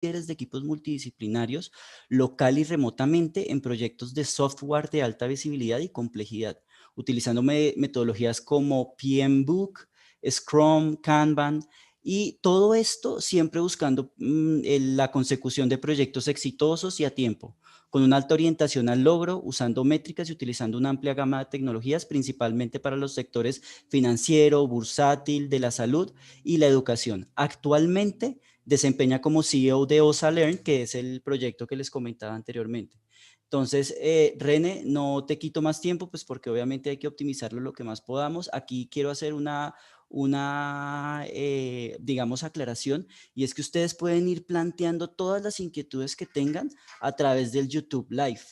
líderes de equipos multidisciplinarios, local y remotamente, en proyectos de software de alta visibilidad y complejidad, utilizando metodologías como PMBOK, Scrum, Kanban, y todo esto siempre buscando la consecución de proyectos exitosos y a tiempo, con una alta orientación al logro, usando métricas y utilizando una amplia gama de tecnologías, principalmente para los sectores financiero, bursátil, de la salud y la educación. Actualmente desempeña como CEO de OSA Learn, que es el proyecto que les comentaba anteriormente. Entonces, René, no te quito más tiempo, pues porque obviamente hay que optimizarlo lo que más podamos. Aquí quiero hacer digamos, aclaración, y es que ustedes pueden ir planteando todas las inquietudes que tengan a través del YouTube Live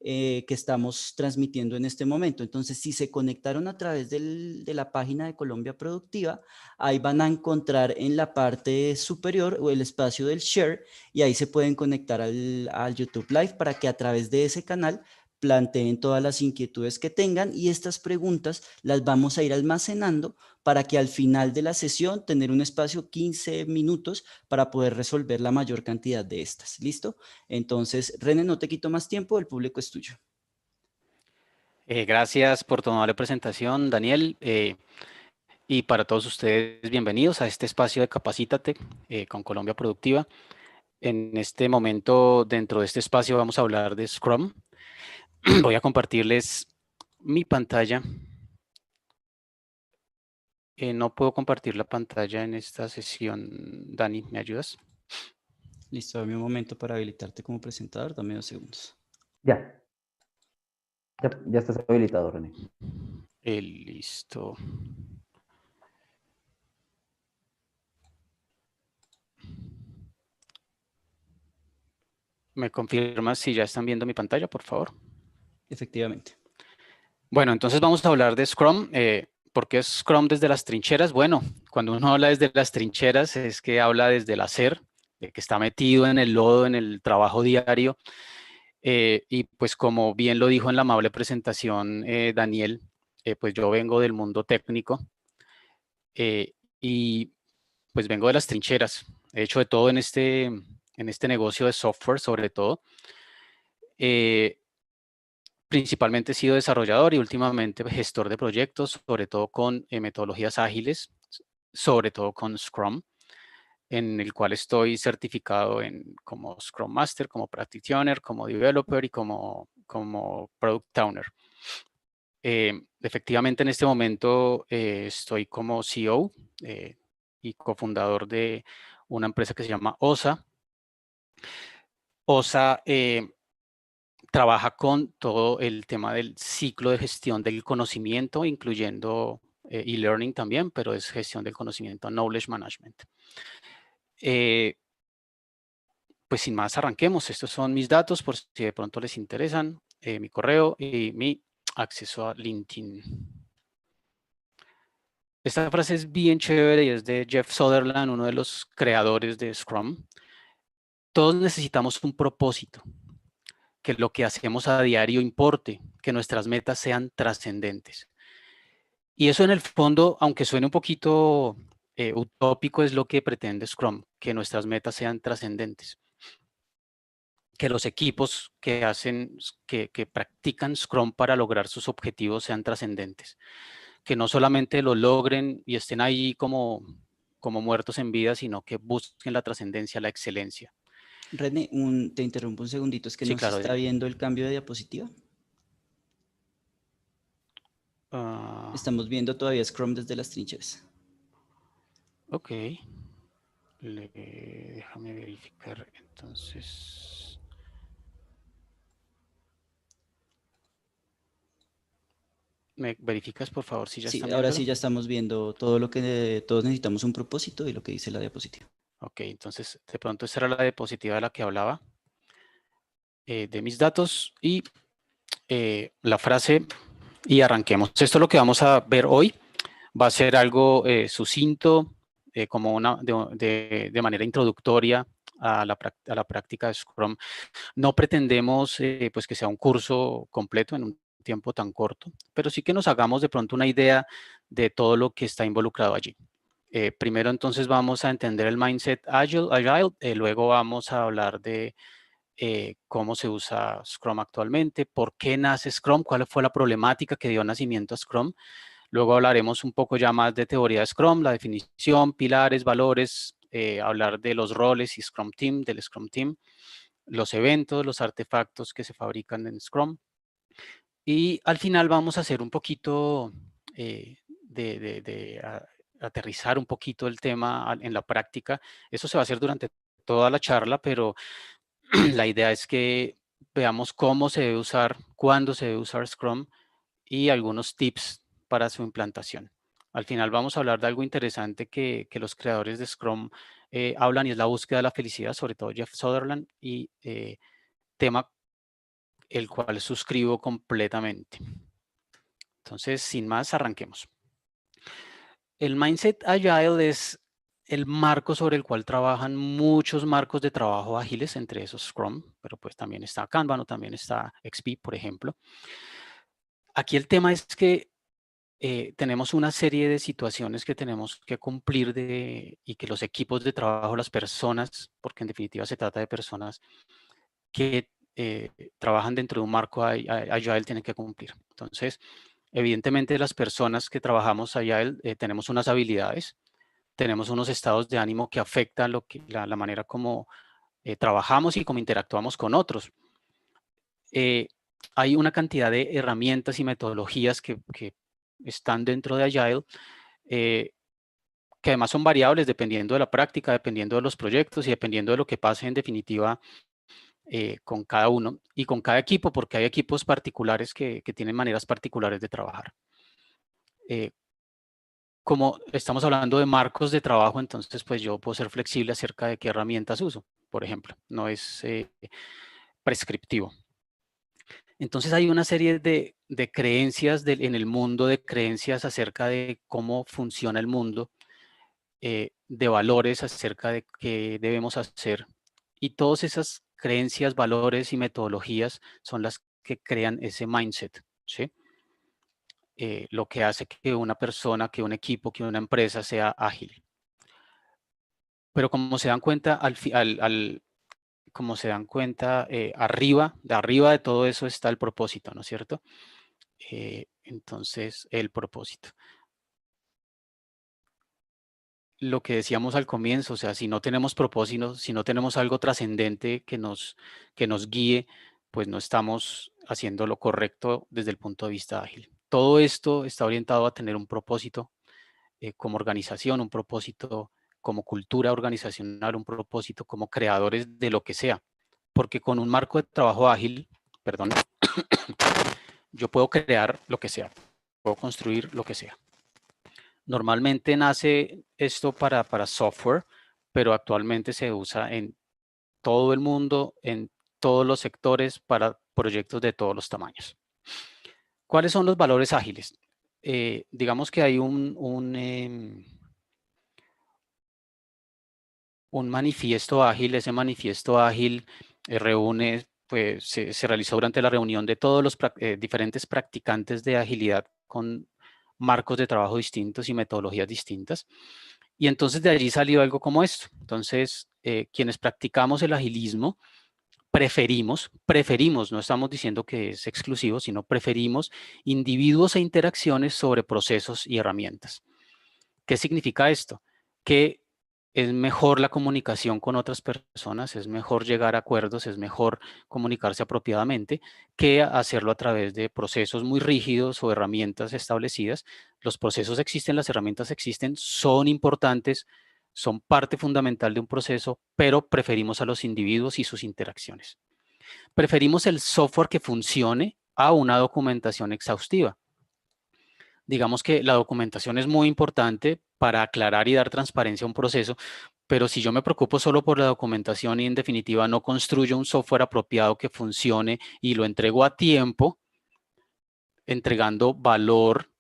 que estamos transmitiendo en este momento. Entonces, si se conectaron a través de la página de Colombia Productiva, ahí van a encontrar en la parte superior o el espacio del share y ahí se pueden conectar al YouTube Live para que a través de ese canal planteen todas las inquietudes que tengan y estas preguntas las vamos a ir almacenando para que al final de la sesión tener un espacio 15 minutos para poder resolver la mayor cantidad de estas. ¿Listo? Entonces, René, no te quito más tiempo, el público es tuyo. Gracias por tu amable presentación, Daniel. Y para todos ustedes, bienvenidos a este espacio de Capacítate con Colombia Productiva. En este momento, dentro de este espacio, vamos a hablar de Scrum. Voy a compartirles mi pantalla. No puedo compartir la pantalla en esta sesión. Dani, ¿me ayudas? Listo, dame un momento para habilitarte como presentador, dame 2 segundos. Ya estás habilitado, René. Listo. ¿Me confirmas si ya están viendo mi pantalla, por favor? Efectivamente. Bueno, entonces vamos a hablar de Scrum. ¿Por qué Scrum desde las trincheras? Bueno, cuando uno habla desde las trincheras es que habla desde el hacer, de que está metido en el lodo, en el trabajo diario. Y pues como bien lo dijo en la amable presentación Daniel, pues yo vengo del mundo técnico y pues vengo de las trincheras. He hecho de todo en este negocio de software, sobre todo. Principalmente he sido desarrollador y últimamente gestor de proyectos, sobre todo con metodologías ágiles, sobre todo con Scrum, en el cual estoy certificado como Scrum Master, como Practitioner, como Developer y como Product Owner. Efectivamente, en este momento estoy como CEO y cofundador de una empresa que se llama OSA. OSA trabaja con todo el tema del ciclo de gestión del conocimiento, incluyendo e-learning también, pero es gestión del conocimiento, knowledge management. Pues sin más, arranquemos. Estos son mis datos por si de pronto les interesan, mi correo y mi acceso a LinkedIn. Esta frase es bien chévere y es de Jeff Sutherland, uno de los creadores de Scrum. Todos necesitamos un propósito, que lo que hacemos a diario importe, que nuestras metas sean trascendentes. Y eso en el fondo, aunque suene un poquito utópico, es lo que pretende Scrum, que nuestras metas sean trascendentes. Que los equipos que practican Scrum para lograr sus objetivos sean trascendentes. Que no solamente lo logren y estén ahí como muertos en vida, sino que busquen la trascendencia, la excelencia. René, te interrumpo un segundito, es que Sí, no se claro, está dime. viendo el cambio de diapositiva. Estamos viendo todavía Scrum desde las trincheras. Ok. Déjame verificar entonces. ¿Me verificas, por favor, si ya Sí, están ahora viéndolo? sí ya estamos viendo todo lo que todos necesitamos un propósito y lo que dice la diapositiva. Ok, entonces de pronto esta era la diapositiva de la que hablaba, de mis datos y la frase, y arranquemos. Esto es lo que vamos a ver hoy. Va a ser algo sucinto, como de manera introductoria a la práctica de Scrum. No pretendemos pues que sea un curso completo en un tiempo tan corto, pero sí que nos hagamos de pronto una idea de todo lo que está involucrado allí. Primero entonces vamos a entender el mindset Agile, luego vamos a hablar de cómo se usa Scrum actualmente, por qué nace Scrum, cuál fue la problemática que dio nacimiento a Scrum. Luego hablaremos un poco ya más de teoría de Scrum, la definición, pilares, valores, hablar de los roles y Scrum Team, del Scrum Team, los eventos, los artefactos que se fabrican en Scrum. Y al final vamos a hacer un poquito aterrizar un poquito el tema en la práctica. Eso se va a hacer durante toda la charla, pero la idea es que veamos cómo se debe usar, cuándo se debe usar Scrum y algunos tips para su implantación. Al final vamos a hablar de algo interesante que los creadores de Scrum hablan, y es la búsqueda de la felicidad, sobre todo Jeff Sutherland, y tema el cual suscribo completamente. Entonces, sin más, arranquemos. El Mindset Agile es el marco sobre el cual trabajan muchos marcos de trabajo ágiles, entre esos Scrum, pero pues también está Kanban o también está XP, por ejemplo. Aquí el tema es que tenemos una serie de situaciones que tenemos que cumplir y que los equipos de trabajo, las personas, porque en definitiva se trata de personas que trabajan dentro de un marco Agile, tienen que cumplir. Entonces, evidentemente las personas que trabajamos Agile tenemos unas habilidades, tenemos unos estados de ánimo que afectan la manera como trabajamos y cómo interactuamos con otros. Hay una cantidad de herramientas y metodologías que están dentro de Agile, que además son variables dependiendo de la práctica, dependiendo de los proyectos y dependiendo de lo que pase en definitiva con cada uno y con cada equipo, porque hay equipos particulares que tienen maneras particulares de trabajar. Como estamos hablando de marcos de trabajo, entonces pues yo puedo ser flexible acerca de qué herramientas uso, por ejemplo, no es prescriptivo. Entonces hay una serie de creencias en el mundo, de creencias acerca de cómo funciona el mundo, de valores acerca de qué debemos hacer. Y todas esas creencias, valores y metodologías son las que crean ese mindset, ¿sí? Lo que hace que una persona, que un equipo, que una empresa sea ágil. Pero como se dan cuenta, como se dan cuenta, arriba de todo eso está el propósito, ¿no es cierto? Entonces, el propósito. Lo que decíamos al comienzo, o sea, si no tenemos propósito, si no tenemos algo trascendente que nos guíe, pues no estamos haciendo lo correcto desde el punto de vista ágil. Todo esto está orientado a tener un propósito como organización, un propósito como cultura organizacional, un propósito como creadores de lo que sea. Porque con un marco de trabajo ágil, perdón, yo puedo crear lo que sea, puedo construir lo que sea. Normalmente nace esto para software, pero actualmente se usa en todo el mundo, en todos los sectores, para proyectos de todos los tamaños. ¿Cuáles son los valores ágiles? Digamos que hay un manifiesto ágil. Ese manifiesto ágil reúne, pues se realizó durante la reunión de todos los diferentes practicantes de agilidad con marcos de trabajo distintos y metodologías distintas. Y entonces de allí salió algo como esto. Entonces, quienes practicamos el agilismo, preferimos, no estamos diciendo que es exclusivo, sino preferimos individuos e interacciones sobre procesos y herramientas. ¿Qué significa esto? Que es mejor la comunicación con otras personas, es mejor llegar a acuerdos, es mejor comunicarse apropiadamente que hacerlo a través de procesos muy rígidos o herramientas establecidas. Los procesos existen, las herramientas existen, son importantes, son parte fundamental de un proceso, pero preferimos a los individuos y sus interacciones. Preferimos el software que funcione a una documentación exhaustiva. Digamos que la documentación es muy importante para aclarar y dar transparencia a un proceso, pero si yo me preocupo solo por la documentación y en definitiva no construyo un software apropiado que funcione y lo entrego a tiempo, entregando valor,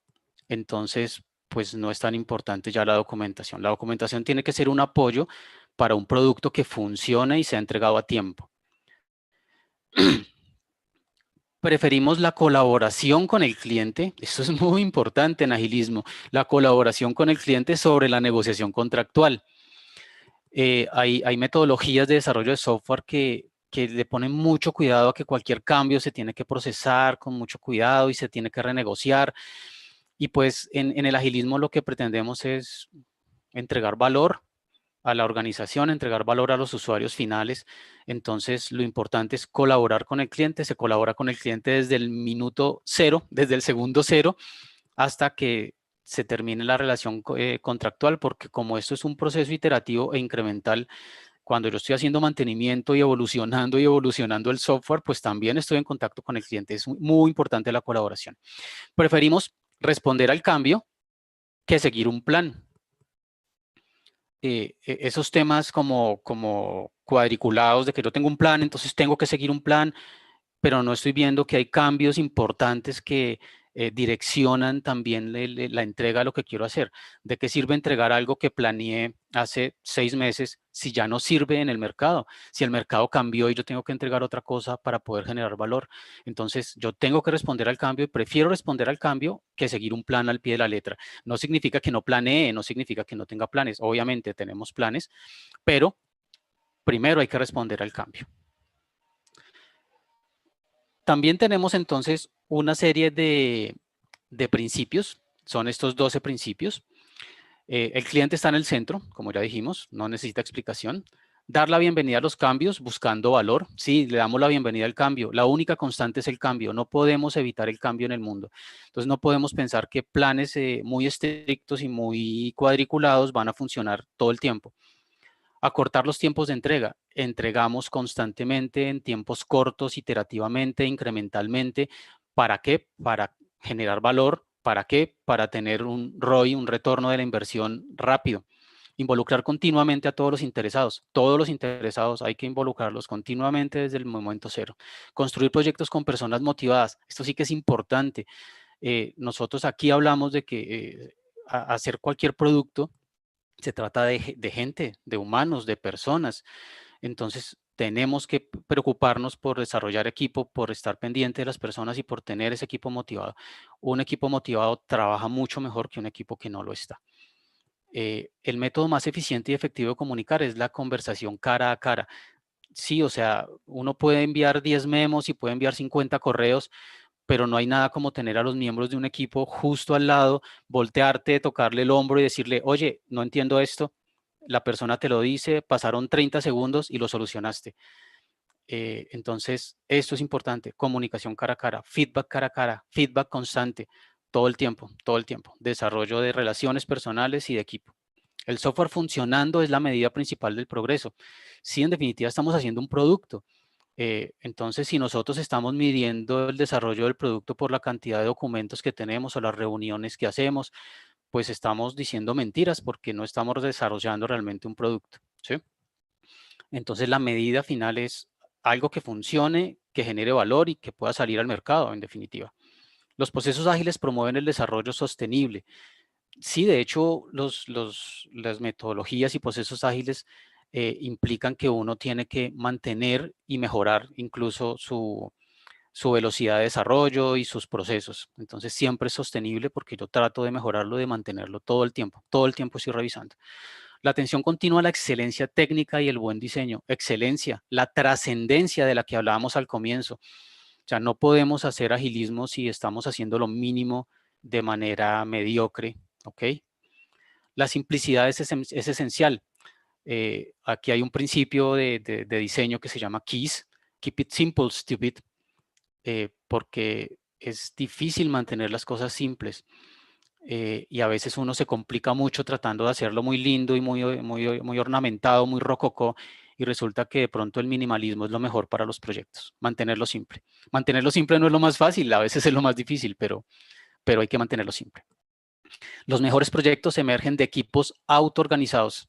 entonces pues no es tan importante ya la documentación. La documentación tiene que ser un apoyo para un producto que funcione y sea entregado a tiempo. Preferimos la colaboración con el cliente. Esto es muy importante en agilismo. La colaboración con el cliente sobre la negociación contractual. Hay metodologías de desarrollo de software que le ponen mucho cuidado a que cualquier cambio se tiene que procesar con mucho cuidado y se tiene que renegociar. Y pues en el agilismo lo que pretendemos es entregar valor a la organización, entregar valor a los usuarios finales. Entonces, lo importante es colaborar con el cliente. Se colabora con el cliente desde el minuto cero, desde el segundo cero, hasta que se termine la relación contractual, porque como esto es un proceso iterativo e incremental, cuando yo estoy haciendo mantenimiento y evolucionando el software, pues también estoy en contacto con el cliente. Es muy importante la colaboración. Preferimos responder al cambio que seguir un plan. Esos temas como cuadriculados de que yo tengo un plan, entonces tengo que seguir un plan, pero no estoy viendo que hay cambios importantes que direccionan también la entrega de lo que quiero hacer. ¿De qué sirve entregar algo que planeé hace 6 meses si ya no sirve en el mercado? Si el mercado cambió y yo tengo que entregar otra cosa para poder generar valor. Entonces, yo tengo que responder al cambio y prefiero responder al cambio que seguir un plan al pie de la letra. No significa que no planee, no significa que no tenga planes. Obviamente tenemos planes, pero primero hay que responder al cambio. También tenemos entonces una serie de principios, son estos 12 principios. El cliente está en el centro, como ya dijimos, no necesita explicación. Dar la bienvenida a los cambios buscando valor. Sí, le damos la bienvenida al cambio. La única constante es el cambio. No podemos evitar el cambio en el mundo. Entonces no podemos pensar que planes muy estrictos y muy cuadriculados van a funcionar todo el tiempo. Acortar los tiempos de entrega. Entregamos constantemente en tiempos cortos, iterativamente, incrementalmente. ¿Para qué? Para generar valor. ¿Para qué? Para tener un ROI, un retorno de la inversión rápido. Involucrar continuamente a todos los interesados. Todos los interesados hay que involucrarlos continuamente desde el momento cero. Construir proyectos con personas motivadas. Esto sí que es importante. Nosotros aquí hablamos de que hacer cualquier producto se trata de gente, de humanos, de personas. Entonces, tenemos que preocuparnos por desarrollar equipo, por estar pendiente de las personas y por tener ese equipo motivado. Un equipo motivado trabaja mucho mejor que un equipo que no lo está. El método más eficiente y efectivo de comunicar es la conversación cara a cara. Sí, o sea, uno puede enviar 10 memos y puede enviar 50 correos, pero no hay nada como tener a los miembros de un equipo justo al lado, voltearte, tocarle el hombro y decirle, oye, no entiendo esto. La persona te lo dice, pasaron 30 segundos y lo solucionaste. Entonces, esto es importante, comunicación cara a cara, feedback constante, todo el tiempo, desarrollo de relaciones personales y de equipo. El software funcionando es la medida principal del progreso. Sí, en definitiva estamos haciendo un producto. Entonces, si nosotros estamos midiendo el desarrollo del producto por la cantidad de documentos que tenemos o las reuniones que hacemos, pues estamos diciendo mentiras porque no estamos desarrollando realmente un producto, ¿sí? Entonces, la medida final es algo que funcione, que genere valor y que pueda salir al mercado, en definitiva. Los procesos ágiles promueven el desarrollo sostenible. Sí, de hecho, las metodologías y procesos ágiles implican que uno tiene que mantener y mejorar incluso su velocidad de desarrollo y sus procesos. Entonces, siempre es sostenible porque yo trato de mejorarlo, de mantenerlo todo el tiempo estoy revisando. La atención continua a la excelencia técnica y el buen diseño. Excelencia, la trascendencia de la que hablábamos al comienzo. O sea, no podemos hacer agilismo si estamos haciendo lo mínimo de manera mediocre, ¿ok? La simplicidad es esencial. Aquí hay un principio de diseño que se llama KISS, Keep It Simple, Stupid, porque es difícil mantener las cosas simples. Y a veces uno se complica mucho tratando de hacerlo muy lindo y muy ornamentado, muy rococó, y resulta que de pronto el minimalismo es lo mejor para los proyectos, mantenerlo simple. Mantenerlo simple no es lo más fácil, a veces es lo más difícil, pero hay que mantenerlo simple. Los mejores proyectos emergen de equipos autoorganizados.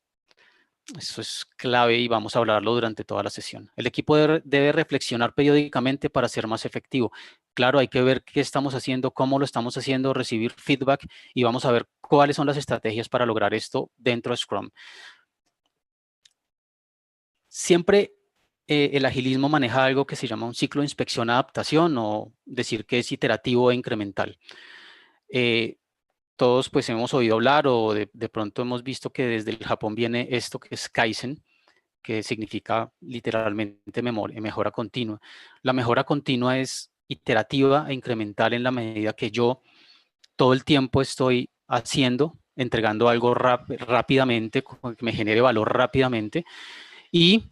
Eso es clave y vamos a hablarlo durante toda la sesión. El equipo debe reflexionar periódicamente para ser más efectivo. Claro, hay que ver qué estamos haciendo, cómo lo estamos haciendo, recibir feedback y vamos a ver cuáles son las estrategias para lograr esto dentro de Scrum. Siempre el agilismo maneja algo que se llama un ciclo de inspección-adaptación, o decir que es iterativo e incremental. Todos pues hemos oído hablar, o de pronto hemos visto que desde el Japón viene esto que es Kaizen, que significa literalmente mejora continua. La mejora continua es iterativa e incremental en la medida que yo todo el tiempo estoy haciendo, entregando algo rápidamente, que me genere valor rápidamente, y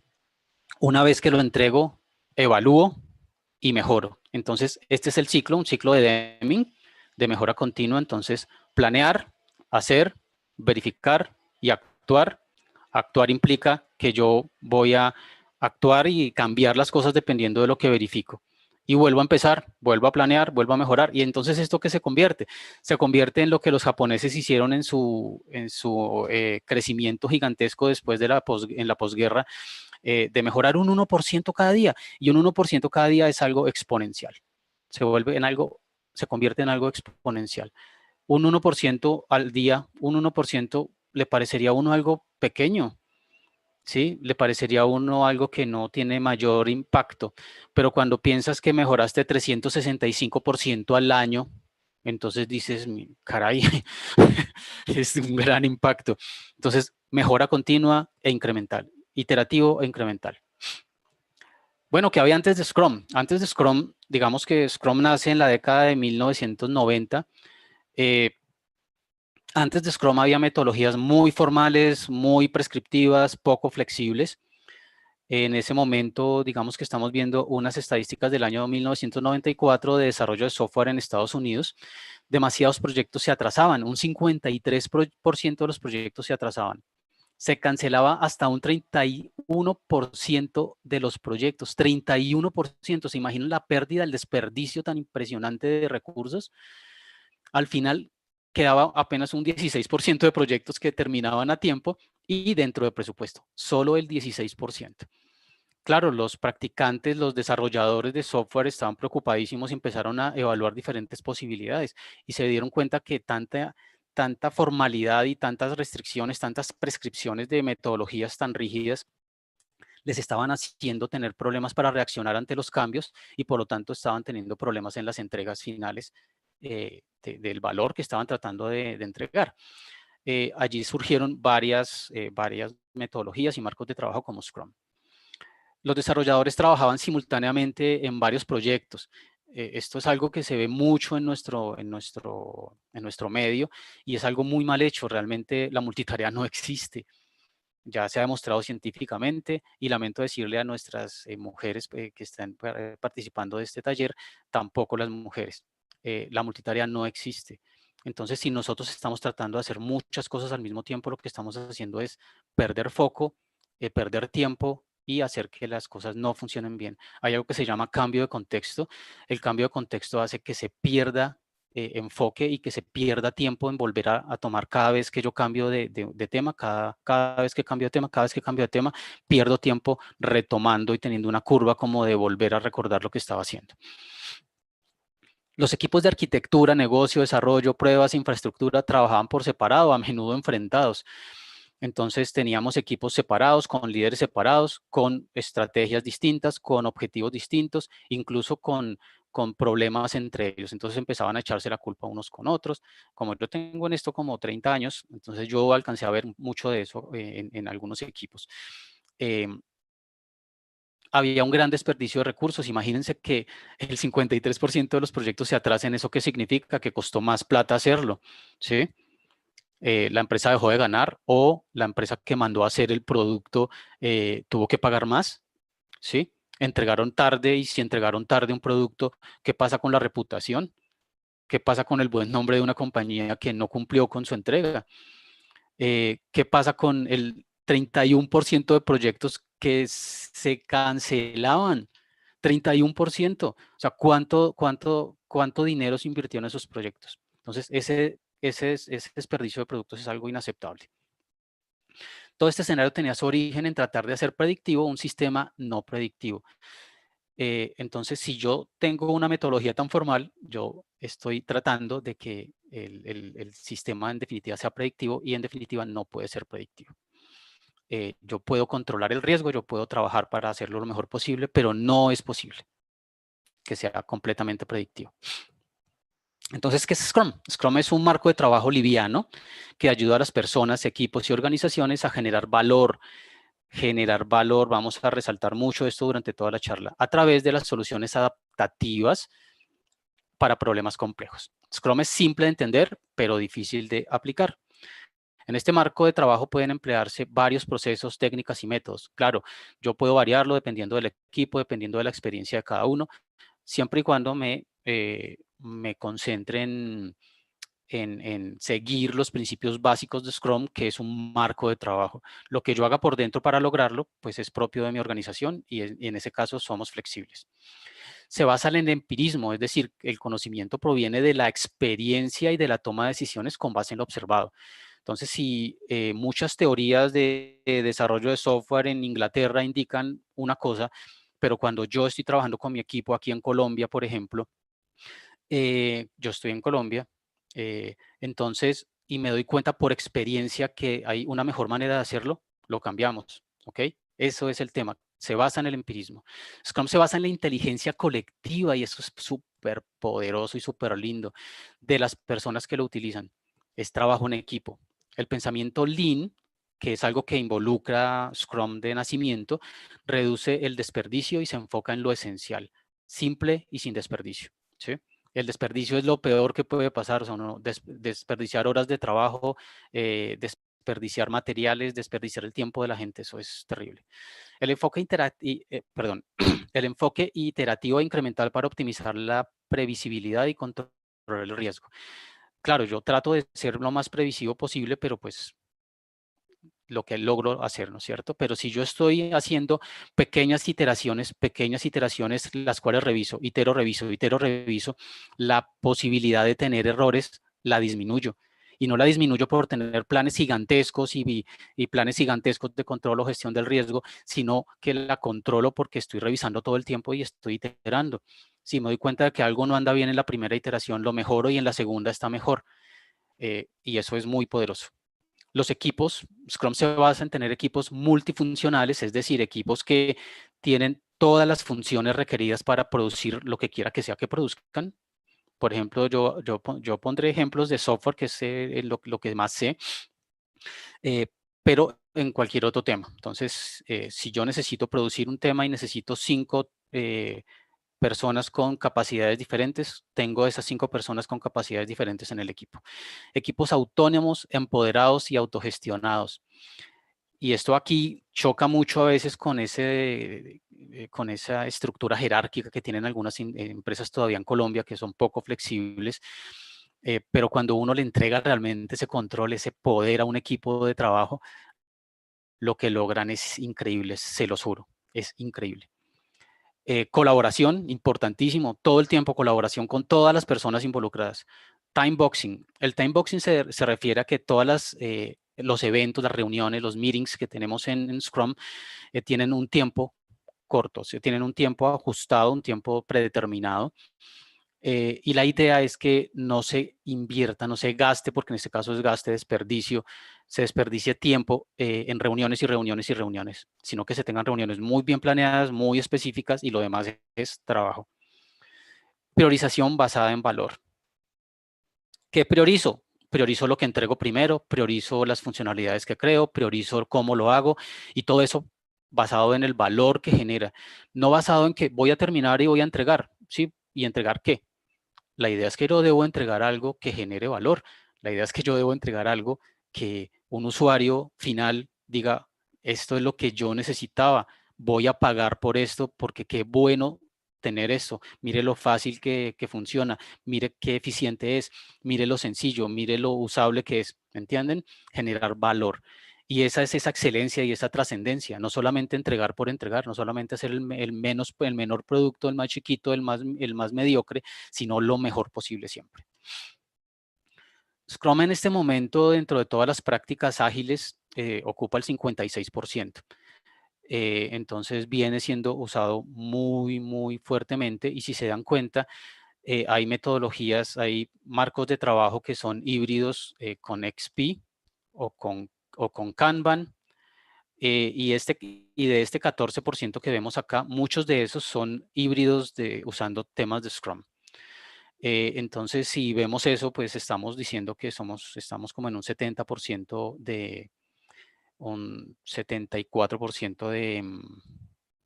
una vez que lo entrego, evalúo y mejoro. Entonces, este es el ciclo, un ciclo de Deming, de mejora continua. Entonces, planear, hacer, verificar y actuar. Actuar implica que yo voy a actuar y cambiar las cosas dependiendo de lo que verifico. Y vuelvo a empezar, vuelvo a planear, vuelvo a mejorar. Y entonces, ¿esto qué se convierte? Se convierte en lo que los japoneses hicieron en su crecimiento gigantesco después de en la posguerra, de mejorar un 1% cada día. Y un 1% cada día es algo exponencial. Se convierte en algo exponencial. Un 1% al día, un 1% le parecería a uno algo pequeño, ¿sí? Le parecería a uno algo que no tiene mayor impacto, pero cuando piensas que mejoraste 365% al año, entonces dices, caray, es un gran impacto. Entonces, mejora continua e incremental, iterativo e incremental. Bueno, ¿qué había antes de Scrum? Antes de Scrum, digamos que Scrum nace en la década de 1990. Antes de Scrum había metodologías muy formales, muy prescriptivas, poco flexibles. En ese momento, digamos que estamos viendo unas estadísticas del año 1994 de desarrollo de software en Estados Unidos. Demasiados proyectos se atrasaban, un 53% de los proyectos se atrasaban. Se cancelaba hasta un 31% de los proyectos. 31%, ¿se imaginan la pérdida, el desperdicio tan impresionante de recursos? Al final quedaba apenas un 16% de proyectos que terminaban a tiempo y dentro de presupuesto, solo el 16%. Claro, los practicantes, los desarrolladores de software estaban preocupadísimos y empezaron a evaluar diferentes posibilidades y se dieron cuenta que tanta formalidad y tantas restricciones, tantas prescripciones de metodologías tan rígidas les estaban haciendo tener problemas para reaccionar ante los cambios y por lo tanto estaban teniendo problemas en las entregas finales del valor que estaban tratando de entregar. Allí surgieron varias metodologías y marcos de trabajo como Scrum. Los desarrolladores trabajaban simultáneamente en varios proyectos. Esto es algo que se ve mucho en nuestro medio y es algo muy mal hecho. Realmente la multitarea no existe. Ya se ha demostrado científicamente y lamento decirle a nuestras mujeres que están participando de este taller, tampoco las mujeres. La multitarea no existe. Entonces, si nosotros estamos tratando de hacer muchas cosas al mismo tiempo, lo que estamos haciendo es perder foco, perder tiempo y hacer que las cosas no funcionen bien. Hay algo que se llama cambio de contexto. El cambio de contexto hace que se pierda enfoque y que se pierda tiempo en volver a tomar cada vez que yo cambio de tema, cada vez que cambio de tema, cada vez que cambio de tema, pierdo tiempo retomando y teniendo una curva como de volver a recordar lo que estaba haciendo. Los equipos de arquitectura, negocio, desarrollo, pruebas, infraestructura trabajaban por separado, a menudo enfrentados. Entonces teníamos equipos separados, con líderes separados, con estrategias distintas, con objetivos distintos, incluso con problemas entre ellos. Entonces empezaban a echarse la culpa unos con otros. Como yo tengo en esto como 30 años, entonces yo alcancé a ver mucho de eso en algunos equipos. Había un gran desperdicio de recursos. Imagínense que el 53% de los proyectos se atrasen. ¿Eso qué significa? Que costó más plata hacerlo, ¿sí? La empresa dejó de ganar o la empresa que mandó a hacer el producto tuvo que pagar más, ¿sí? Entregaron tarde y si entregaron tarde un producto, ¿qué pasa con la reputación? ¿Qué pasa con el buen nombre de una compañía que no cumplió con su entrega? ¿Qué pasa con el 31% de proyectos que se cancelaban? 31%. O sea, ¿cuánto dinero se invirtió en esos proyectos? Entonces, ese desperdicio de productos es algo inaceptable. Todo este escenario tenía su origen en tratar de hacer predictivo un sistema no predictivo. Entonces, si yo tengo una metodología tan formal, yo estoy tratando de que el sistema en definitiva sea predictivo y en definitiva no puede ser predictivo. yo puedo controlar el riesgo, yo puedo trabajar para hacerlo lo mejor posible, pero no es posible que sea completamente predictivo. Entonces, ¿qué es Scrum? Scrum es un marco de trabajo liviano que ayuda a las personas, equipos y organizaciones a generar valor. Generar valor, vamos a resaltar mucho esto durante toda la charla, a través de las soluciones adaptativas para problemas complejos. Scrum es simple de entender, pero difícil de aplicar. En este marco de trabajo pueden emplearse varios procesos, técnicas y métodos. Claro, yo puedo variarlo dependiendo del equipo, dependiendo de la experiencia de cada uno, siempre y cuando me concentre en seguir los principios básicos de Scrum, que es un marco de trabajo. Lo que yo haga por dentro para lograrlo, pues es propio de mi organización y en ese caso somos flexibles. Se basa en el empirismo, es decir, el conocimiento proviene de la experiencia y de la toma de decisiones con base en lo observado. Entonces, si muchas teorías de desarrollo de software en Inglaterra indican una cosa, pero cuando yo estoy trabajando con mi equipo aquí en Colombia, por ejemplo, yo estoy en Colombia, entonces, y me doy cuenta por experiencia que hay una mejor manera de hacerlo, lo cambiamos, ¿ok? Eso es el tema, se basa en el empirismo. Scrum se basa en la inteligencia colectiva y eso es súper poderoso y súper lindo de las personas que lo utilizan. Es trabajo en equipo. El pensamiento Lean, que es algo que involucra Scrum de nacimiento, reduce el desperdicio y se enfoca en lo esencial, simple y sin desperdicio, ¿sí? El desperdicio es lo peor que puede pasar, o sea, ¿no? Desperdiciar horas de trabajo, desperdiciar materiales, desperdiciar el tiempo de la gente, eso es terrible. El enfoque, el enfoque iterativo e incremental para optimizar la previsibilidad y controlar el riesgo. Claro, yo trato de ser lo más previsivo posible, pero pues lo que logro hacer, ¿no es cierto? Pero si yo estoy haciendo pequeñas iteraciones, las cuales itero, reviso, la posibilidad de tener errores la disminuyo. Y no la disminuyo por tener planes gigantescos y planes gigantescos de control o gestión del riesgo, sino que la controlo porque estoy revisando todo el tiempo y estoy iterando. Si me doy cuenta de que algo no anda bien en la primera iteración, lo mejoro y en la segunda está mejor. Y eso es muy poderoso. Los equipos, Scrum se basa en tener equipos multifuncionales, es decir, equipos que tienen todas las funciones requeridas para producir lo que quiera que sea que produzcan. Por ejemplo, yo pondré ejemplos de software, que es lo que más sé, pero en cualquier otro tema. Entonces, si yo necesito producir un tema y necesito 5 personas con capacidades diferentes, tengo esas 5 personas con capacidades diferentes en el equipo. Equipos autónomos, empoderados y autogestionados. Y esto aquí choca mucho a veces con esa estructura jerárquica que tienen algunas empresas todavía en Colombia, que son poco flexibles, pero cuando uno le entrega realmente ese control, ese poder a un equipo de trabajo, lo que logran es increíble, se los juro, es increíble. Colaboración, importantísimo, todo el tiempo colaboración con todas las personas involucradas. Timeboxing. El timeboxing se refiere a que todas los eventos, las reuniones, los meetings que tenemos en Scrum tienen un tiempo corto, tienen un tiempo ajustado, un tiempo predeterminado. Y la idea es que no se invierta, no se gaste, porque en este caso es gaste, desperdicio, se desperdicie tiempo en reuniones y reuniones y reuniones, sino que se tengan reuniones muy bien planeadas, muy específicas y lo demás es trabajo. Priorización basada en valor. ¿Qué priorizo? Priorizo lo que entrego primero, priorizo las funcionalidades que creo, priorizo cómo lo hago y todo eso basado en el valor que genera. No basado en que voy a terminar y voy a entregar, ¿sí? ¿Y entregar qué? La idea es que yo debo entregar algo que genere valor. La idea es que yo debo entregar algo que un usuario final diga, esto es lo que yo necesitaba, voy a pagar por esto porque qué bueno tener esto. Mire lo fácil que funciona, mire qué eficiente es, mire lo sencillo, mire lo usable que es. ¿Me entienden? Generar valor. Y esa es esa excelencia y esa trascendencia, no solamente entregar por entregar, no solamente hacer el menor producto, el más chiquito, el más mediocre, sino lo mejor posible siempre. Scrum en este momento, dentro de todas las prácticas ágiles, ocupa el 56%. Entonces viene siendo usado muy, muy fuertemente y si se dan cuenta, hay metodologías, hay marcos de trabajo que son híbridos con XP o con Kanban, y de este 14% que vemos acá, muchos de esos son híbridos usando temas de Scrum. Entonces, si vemos eso, pues estamos diciendo que estamos como en un 70% un 74%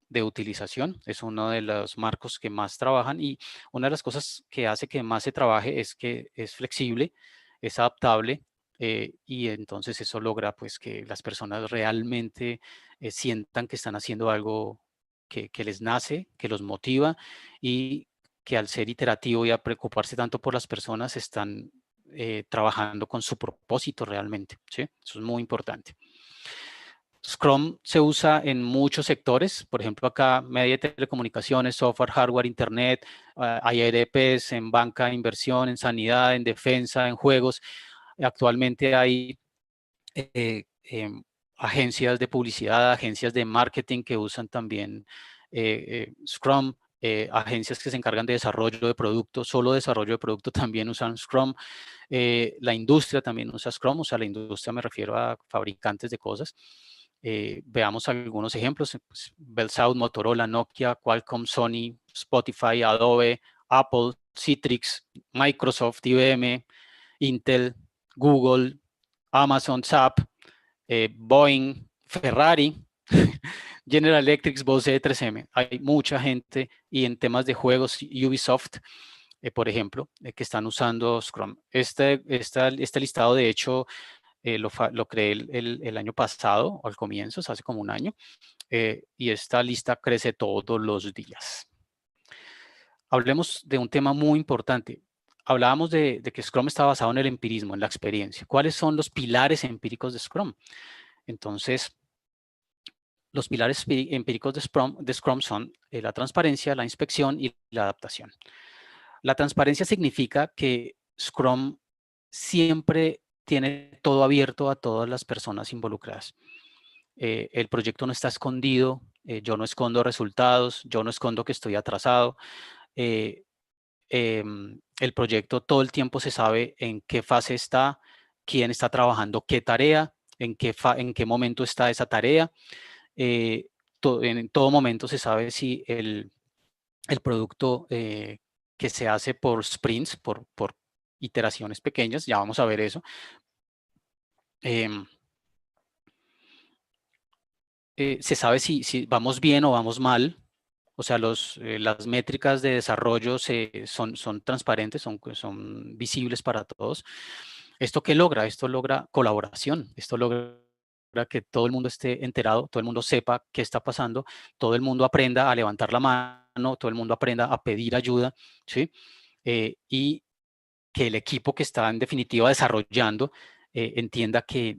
de utilización. Es uno de los marcos que más trabajan, y una de las cosas que hace que más se trabaje es que es flexible, es adaptable, y entonces eso logra pues que las personas realmente sientan que están haciendo algo que les nace, que los motiva, y que al ser iterativo y a preocuparse tanto por las personas están trabajando con su propósito realmente, ¿sí? Eso es muy importante. Scrum se usa en muchos sectores, por ejemplo acá media y telecomunicaciones, software, hardware, internet, hay ERPs en banca, inversión, en sanidad, en defensa, en juegos. Actualmente hay agencias de publicidad, agencias de marketing que usan también Scrum, agencias que se encargan de desarrollo de productos, solo desarrollo de producto también usan Scrum. La industria también usa Scrum, o sea, la industria me refiero a fabricantes de cosas. Veamos algunos ejemplos, pues, Bell South, Motorola, Nokia, Qualcomm, Sony, Spotify, Adobe, Apple, Citrix, Microsoft, IBM, Intel, Google, Amazon, SAP, Boeing, Ferrari, General Electric, Bose, 3M. Hay mucha gente, y en temas de juegos, Ubisoft, por ejemplo, que están usando Scrum. Este listado, de hecho, lo creé el año pasado, o al comienzo, hace como un año, y esta lista crece todos los días. Hablemos de un tema muy importante. Hablábamos de que Scrum está basado en el empirismo, en la experiencia. ¿Cuáles son los pilares empíricos de Scrum? Entonces, los pilares empíricos de Scrum son la transparencia, la inspección y la adaptación. La transparencia significa que Scrum siempre tiene todo abierto a todas las personas involucradas. El proyecto no está escondido, yo no escondo resultados, yo no escondo que estoy atrasado. El proyecto todo el tiempo se sabe en qué fase está, quién está trabajando qué tarea, en qué momento está esa tarea. En todo momento se sabe si el producto que se hace por sprints, por iteraciones pequeñas, ya vamos a ver eso. Se sabe si vamos bien o vamos mal. O sea, las métricas de desarrollo son transparentes, son visibles para todos. ¿Esto qué logra? Esto logra colaboración. Esto logra que todo el mundo esté enterado, todo el mundo sepa qué está pasando, todo el mundo aprenda a levantar la mano, todo el mundo aprenda a pedir ayuda, ¿sí? Y que el equipo que está en definitiva desarrollando entienda que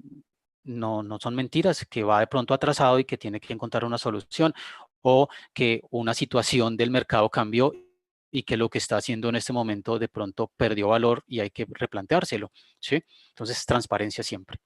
no son mentiras, que va de pronto atrasado y que tiene que encontrar una solución, o que una situación del mercado cambió y que lo que está haciendo en este momento de pronto perdió valor y hay que replanteárselo, ¿sí? Entonces, transparencia siempre.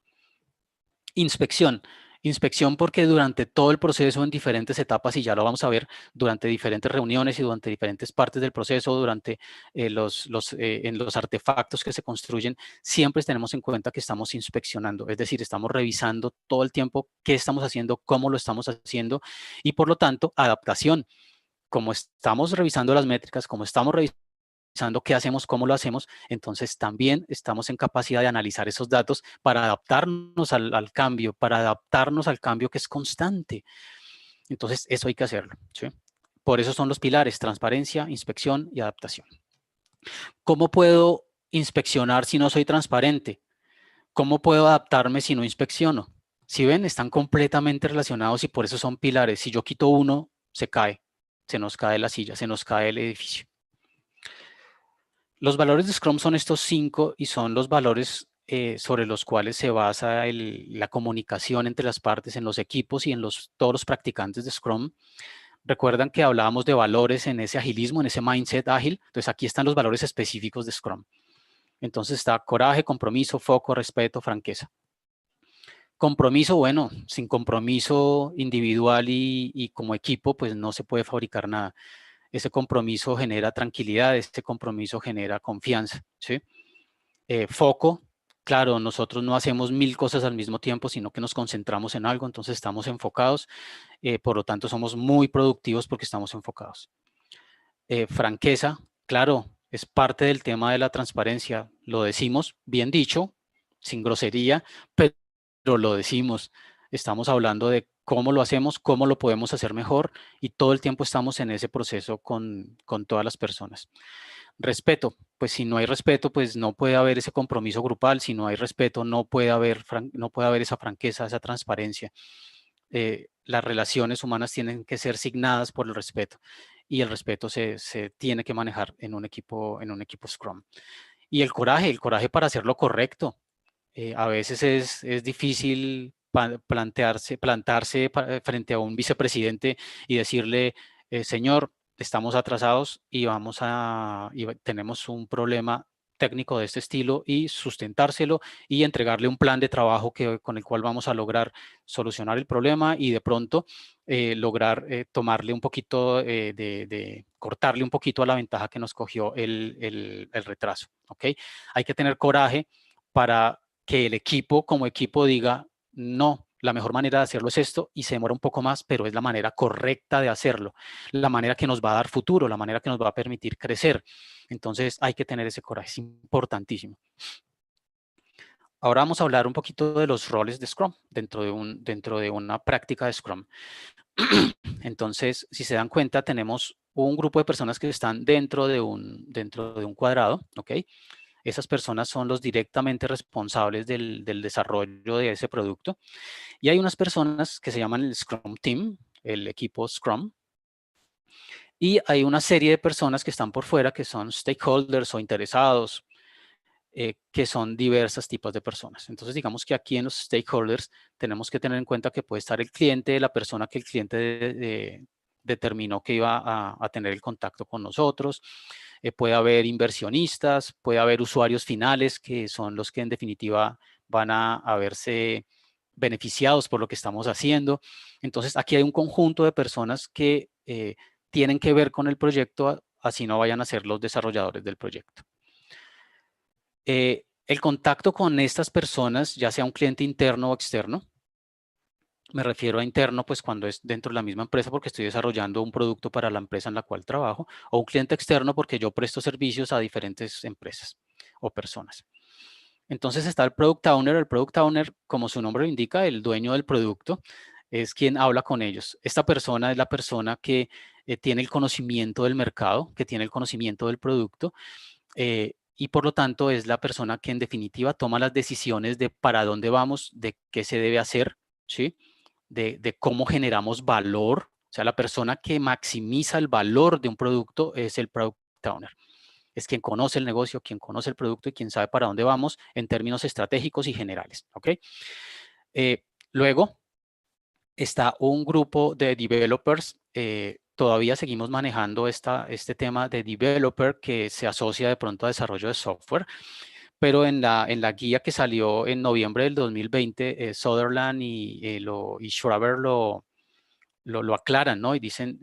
Inspección. Inspección porque durante todo el proceso, en diferentes etapas, y ya lo vamos a ver, durante diferentes reuniones y durante diferentes partes del proceso, durante en los artefactos que se construyen, siempre tenemos en cuenta que estamos inspeccionando, es decir, estamos revisando todo el tiempo qué estamos haciendo, cómo lo estamos haciendo, y por lo tanto, adaptación. Como estamos revisando las métricas, como estamos revisando qué hacemos, cómo lo hacemos, entonces también estamos en capacidad de analizar esos datos para adaptarnos al cambio, para adaptarnos al cambio que es constante. Entonces, eso hay que hacerlo, ¿sí? Por eso son los pilares: transparencia, inspección y adaptación. ¿Cómo puedo inspeccionar si no soy transparente? ¿Cómo puedo adaptarme si no inspecciono? Si ven, están completamente relacionados y por eso son pilares. Si yo quito uno, se cae, se nos cae la silla, se nos cae el edificio. Los valores de Scrum son estos 5 y son los valores sobre los cuales se basa la comunicación entre las partes en los equipos y en todos los practicantes de Scrum. Recuerdan que hablábamos de valores en ese agilismo, en ese mindset ágil. Entonces aquí están los valores específicos de Scrum. Entonces está coraje, compromiso, foco, respeto, franqueza. Compromiso, bueno, sin compromiso individual y como equipo, pues no se puede fabricar nada. Ese compromiso genera tranquilidad, ese compromiso genera confianza, ¿sí? Foco, claro, nosotros no hacemos 1000 cosas al mismo tiempo, sino que nos concentramos en algo, entonces estamos enfocados, por lo tanto somos muy productivos porque estamos enfocados. Franqueza, claro, es parte del tema de la transparencia, lo decimos, bien dicho, sin grosería, pero lo decimos, estamos hablando de cómo lo hacemos, cómo lo podemos hacer mejor y todo el tiempo estamos en ese proceso con todas las personas. Respeto, pues si no hay respeto, pues no puede haber ese compromiso grupal, si no hay respeto no puede haber esa franqueza, esa transparencia. Las relaciones humanas tienen que ser signadas por el respeto y el respeto se tiene que manejar en un equipo Scrum. Y el coraje para hacer lo correcto. A veces es difícil plantarse frente a un vicepresidente y decirle, señor, estamos atrasados y tenemos un problema técnico de este estilo y sustentárselo y entregarle un plan de trabajo con el cual vamos a lograr solucionar el problema y de pronto lograr tomarle un poquito cortarle un poquito a la ventaja que nos cogió el retraso. ¿Ok? Hay que tener coraje para que el equipo como equipo diga, no, la mejor manera de hacerlo es esto y se demora un poco más, pero es la manera correcta de hacerlo, la manera que nos va a dar futuro, la manera que nos va a permitir crecer. Entonces hay que tener ese coraje, es importantísimo. Ahora vamos a hablar un poquito de los roles de Scrum dentro de una práctica de Scrum. Entonces, si se dan cuenta, tenemos un grupo de personas que están dentro de un cuadrado, ¿ok? Esas personas son los directamente responsables del desarrollo de ese producto. Y hay unas personas que se llaman el Scrum Team, el equipo Scrum. Y hay una serie de personas que están por fuera, que son stakeholders o interesados, que son diversos tipos de personas. Entonces, digamos que aquí en los stakeholders tenemos que tener en cuenta que puede estar el cliente, la persona que el cliente determinó que iba a tener el contacto con nosotros. Puede haber inversionistas, puede haber usuarios finales que son los que en definitiva van a verse beneficiados por lo que estamos haciendo. Entonces, aquí hay un conjunto de personas que tienen que ver con el proyecto, así no vayan a ser los desarrolladores del proyecto. El contacto con estas personas, ya sea un cliente interno o externo, me refiero a interno, pues cuando es dentro de la misma empresa porque estoy desarrollando un producto para la empresa en la cual trabajo, o un cliente externo porque yo presto servicios a diferentes empresas o personas. Entonces está el Product Owner. El Product Owner, como su nombre lo indica, el dueño del producto, es quien habla con ellos. Esta persona es la persona que tiene el conocimiento del mercado, que tiene el conocimiento del producto, y por lo tanto es la persona que en definitiva toma las decisiones de para dónde vamos, de qué se debe hacer, ¿sí? De cómo generamos valor. O sea, la persona que maximiza el valor de un producto es el Product Owner. Es quien conoce el negocio, quien conoce el producto y quien sabe para dónde vamos en términos estratégicos y generales. ¿Ok? Luego está un grupo de developers. Todavía seguimos manejando este tema de developer que se asocia de pronto a desarrollo de software, pero en la guía que salió en noviembre del 2020, Sutherland y Schreiber lo aclaran, ¿no? Y dicen,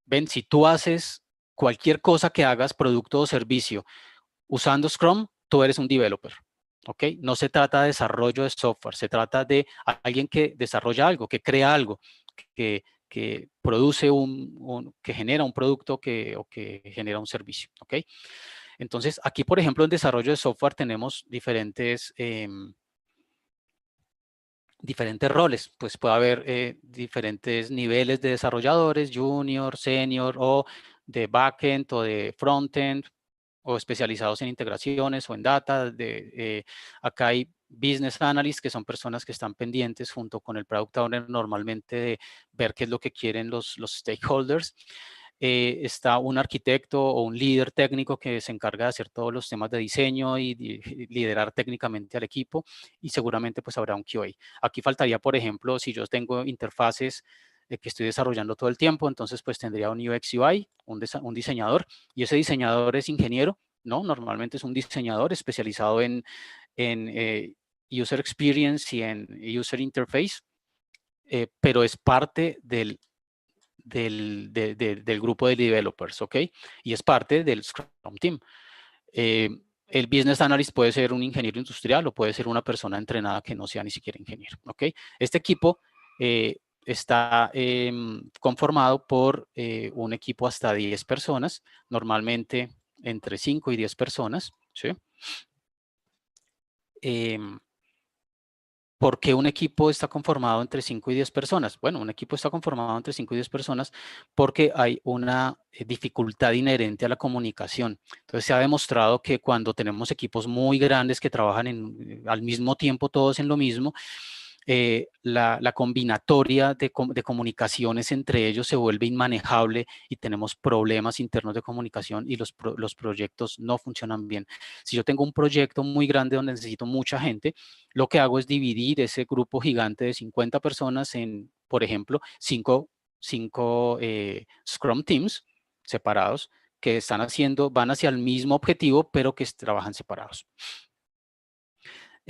ven, si tú haces cualquier cosa que hagas, producto o servicio, usando Scrum, tú eres un developer, ¿ok? No se trata de desarrollo de software, se trata de alguien que desarrolla algo, que crea algo, que produce que genera un producto o que genera un servicio, ¿ok? Entonces, aquí, por ejemplo, en desarrollo de software tenemos diferentes roles, pues puede haber diferentes niveles de desarrolladores, junior, senior o de backend o de frontend o especializados en integraciones o en data. Acá hay business analysts, que son personas que están pendientes junto con el product owner normalmente de ver qué es lo que quieren los stakeholders. Está un arquitecto o un líder técnico que se encarga de hacer todos los temas de diseño y liderar técnicamente al equipo, y seguramente pues habrá un QA. Aquí faltaría, por ejemplo, si yo tengo interfaces que estoy desarrollando todo el tiempo, entonces pues tendría un UX UI, un diseñador, y ese diseñador es ingeniero, ¿no? Normalmente es un diseñador especializado en User Experience y en User Interface, pero es parte del grupo de developers, ¿ok? Y es parte del Scrum Team. El business analyst puede ser un ingeniero industrial o puede ser una persona entrenada que no sea ni siquiera ingeniero, ¿ok? Este equipo está conformado por un equipo hasta 10 personas, normalmente entre 5 y 10 personas, ¿sí? ¿Por qué un equipo está conformado entre 5 y 10 personas? Bueno, un equipo está conformado entre 5 y 10 personas porque hay una dificultad inherente a la comunicación. Entonces se ha demostrado que cuando tenemos equipos muy grandes que trabajan al mismo tiempo todos en lo mismo, la combinatoria de comunicaciones entre ellos se vuelve inmanejable y tenemos problemas internos de comunicación y los proyectos no funcionan bien. Si yo tengo un proyecto muy grande donde necesito mucha gente, lo que hago es dividir ese grupo gigante de 50 personas en, por ejemplo, 5 Scrum Teams separados que van hacia el mismo objetivo, pero que trabajan separados.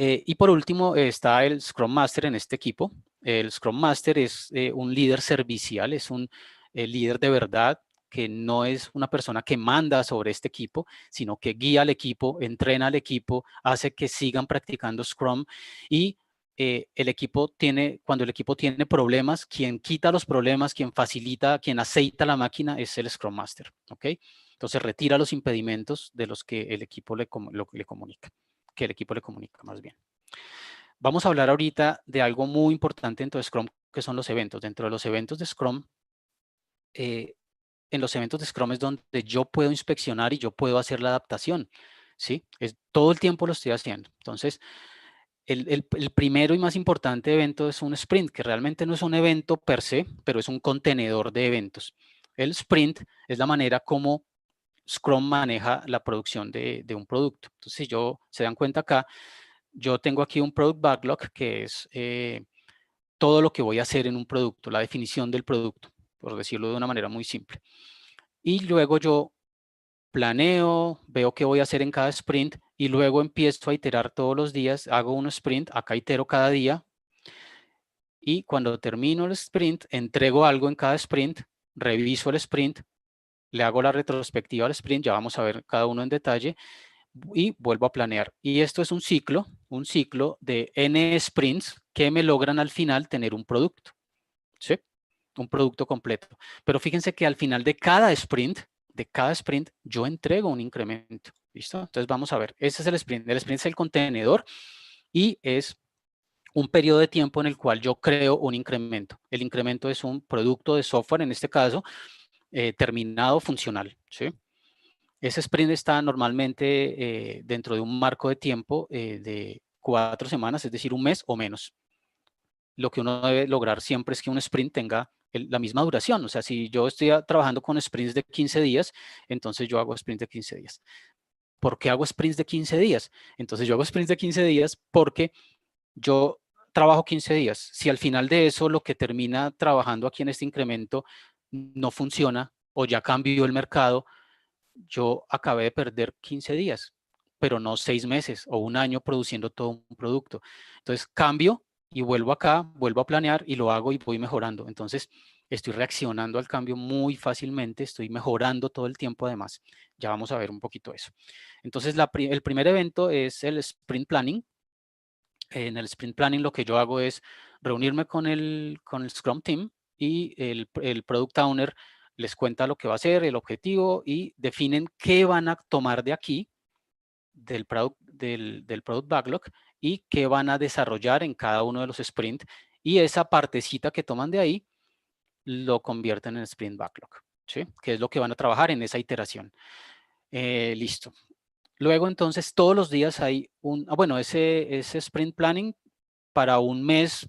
Y por último está el Scrum Master en este equipo. El Scrum Master es un líder servicial, es un líder de verdad que no es una persona que manda sobre este equipo, sino que guía al equipo, entrena al equipo, hace que sigan practicando Scrum y cuando el equipo tiene problemas, quien quita los problemas, quien facilita, quien aceita la máquina es el Scrum Master, ¿ok? Entonces retira los impedimentos de los que el equipo le comunica, que el equipo le comunica más bien. Vamos a hablar ahorita de algo muy importante dentro de Scrum, que son los eventos. Dentro de los eventos de Scrum, en los eventos de Scrum es donde yo puedo inspeccionar y yo puedo hacer la adaptación, ¿sí? Todo el tiempo lo estoy haciendo. Entonces, el primero y más importante evento es un sprint, que realmente no es un evento per se, pero es un contenedor de eventos. El sprint es la manera como Scrum maneja la producción de un producto. Entonces, si se dan cuenta acá, yo tengo aquí un product backlog que es todo lo que voy a hacer en un producto, la definición del producto, por decirlo de una manera muy simple. Y luego yo planeo, veo qué voy a hacer en cada sprint y luego empiezo a iterar todos los días, hago un sprint, acá itero cada día y cuando termino el sprint, entrego algo en cada sprint, reviso el sprint, le hago la retrospectiva al sprint, ya vamos a ver cada uno en detalle y vuelvo a planear. Y esto es un ciclo de N sprints que me logran al final tener un producto, ¿sí? Un producto completo. Pero fíjense que al final de cada sprint, yo entrego un incremento, ¿listo? Entonces vamos a ver, ese es el sprint. El sprint es el contenedor y es un periodo de tiempo en el cual yo creo un incremento. El incremento es un producto de software, en este caso, terminado funcional, ¿sí? Ese sprint está normalmente dentro de un marco de tiempo de 4 semanas, es decir, un mes o menos. Lo que uno debe lograr siempre es que un sprint tenga la misma duración. O sea, si yo estoy trabajando con sprints de 15 días, entonces yo hago sprints de 15 días. ¿Por qué hago sprints de 15 días? Entonces yo hago sprints de 15 días porque yo trabajo 15 días. Si al final de eso lo que termina trabajando aquí en este incremento no funciona o ya cambió el mercado, yo acabé de perder 15 días, pero no 6 meses o un año produciendo todo un producto. Entonces cambio y vuelvo acá, vuelvo a planear y lo hago y voy mejorando. Entonces estoy reaccionando al cambio muy fácilmente, estoy mejorando todo el tiempo además. Ya vamos a ver un poquito eso. Entonces el primer evento es el Sprint Planning. En el Sprint Planning lo que yo hago es reunirme con el Scrum Team y el Product Owner les cuenta lo que va a hacer, el objetivo y definen qué van a tomar de aquí, del product backlog y qué van a desarrollar en cada uno de los sprints y esa partecita que toman de ahí lo convierten en sprint backlog, ¿sí? Que es lo que van a trabajar en esa iteración. Listo. Luego entonces todos los días hay bueno, ese sprint planning para un mes,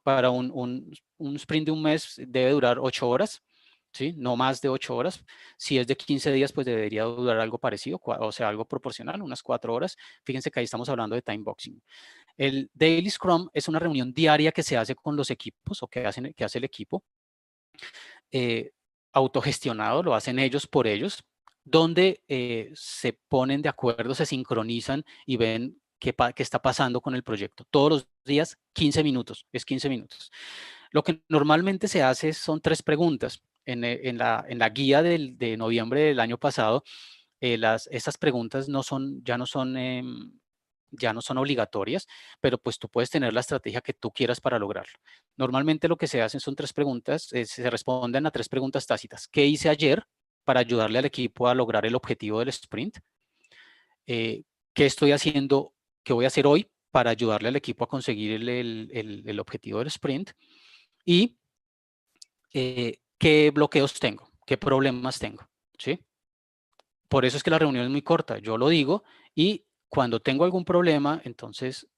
para un sprint de un mes debe durar 8 horas, ¿sí? No más de 8 horas. Si es de 15 días, pues debería durar algo parecido, o sea, algo proporcional, unas 4 horas. Fíjense que ahí estamos hablando de time boxing. El Daily Scrum es una reunión diaria que se hace con los equipos o que hace el equipo. Autogestionado, lo hacen ellos por ellos, donde se ponen de acuerdo, se sincronizan y ven qué está pasando con el proyecto. Todos los días, 15 minutos, es 15 minutos. Lo que normalmente se hace son 3 preguntas. En la guía de noviembre del año pasado, estas preguntas ya no son obligatorias, pero pues tú puedes tener la estrategia que tú quieras para lograrlo. Normalmente lo que se hacen son 3 preguntas, se responden a 3 preguntas tácitas. ¿Qué hice ayer para ayudarle al equipo a lograr el objetivo del sprint? ¿Qué estoy haciendo, qué voy a hacer hoy para ayudarle al equipo a conseguir el objetivo del sprint? Y qué bloqueos tengo, qué problemas tengo, ¿sí? Por eso es que la reunión es muy corta. Yo lo digo y cuando tengo algún problema, entonces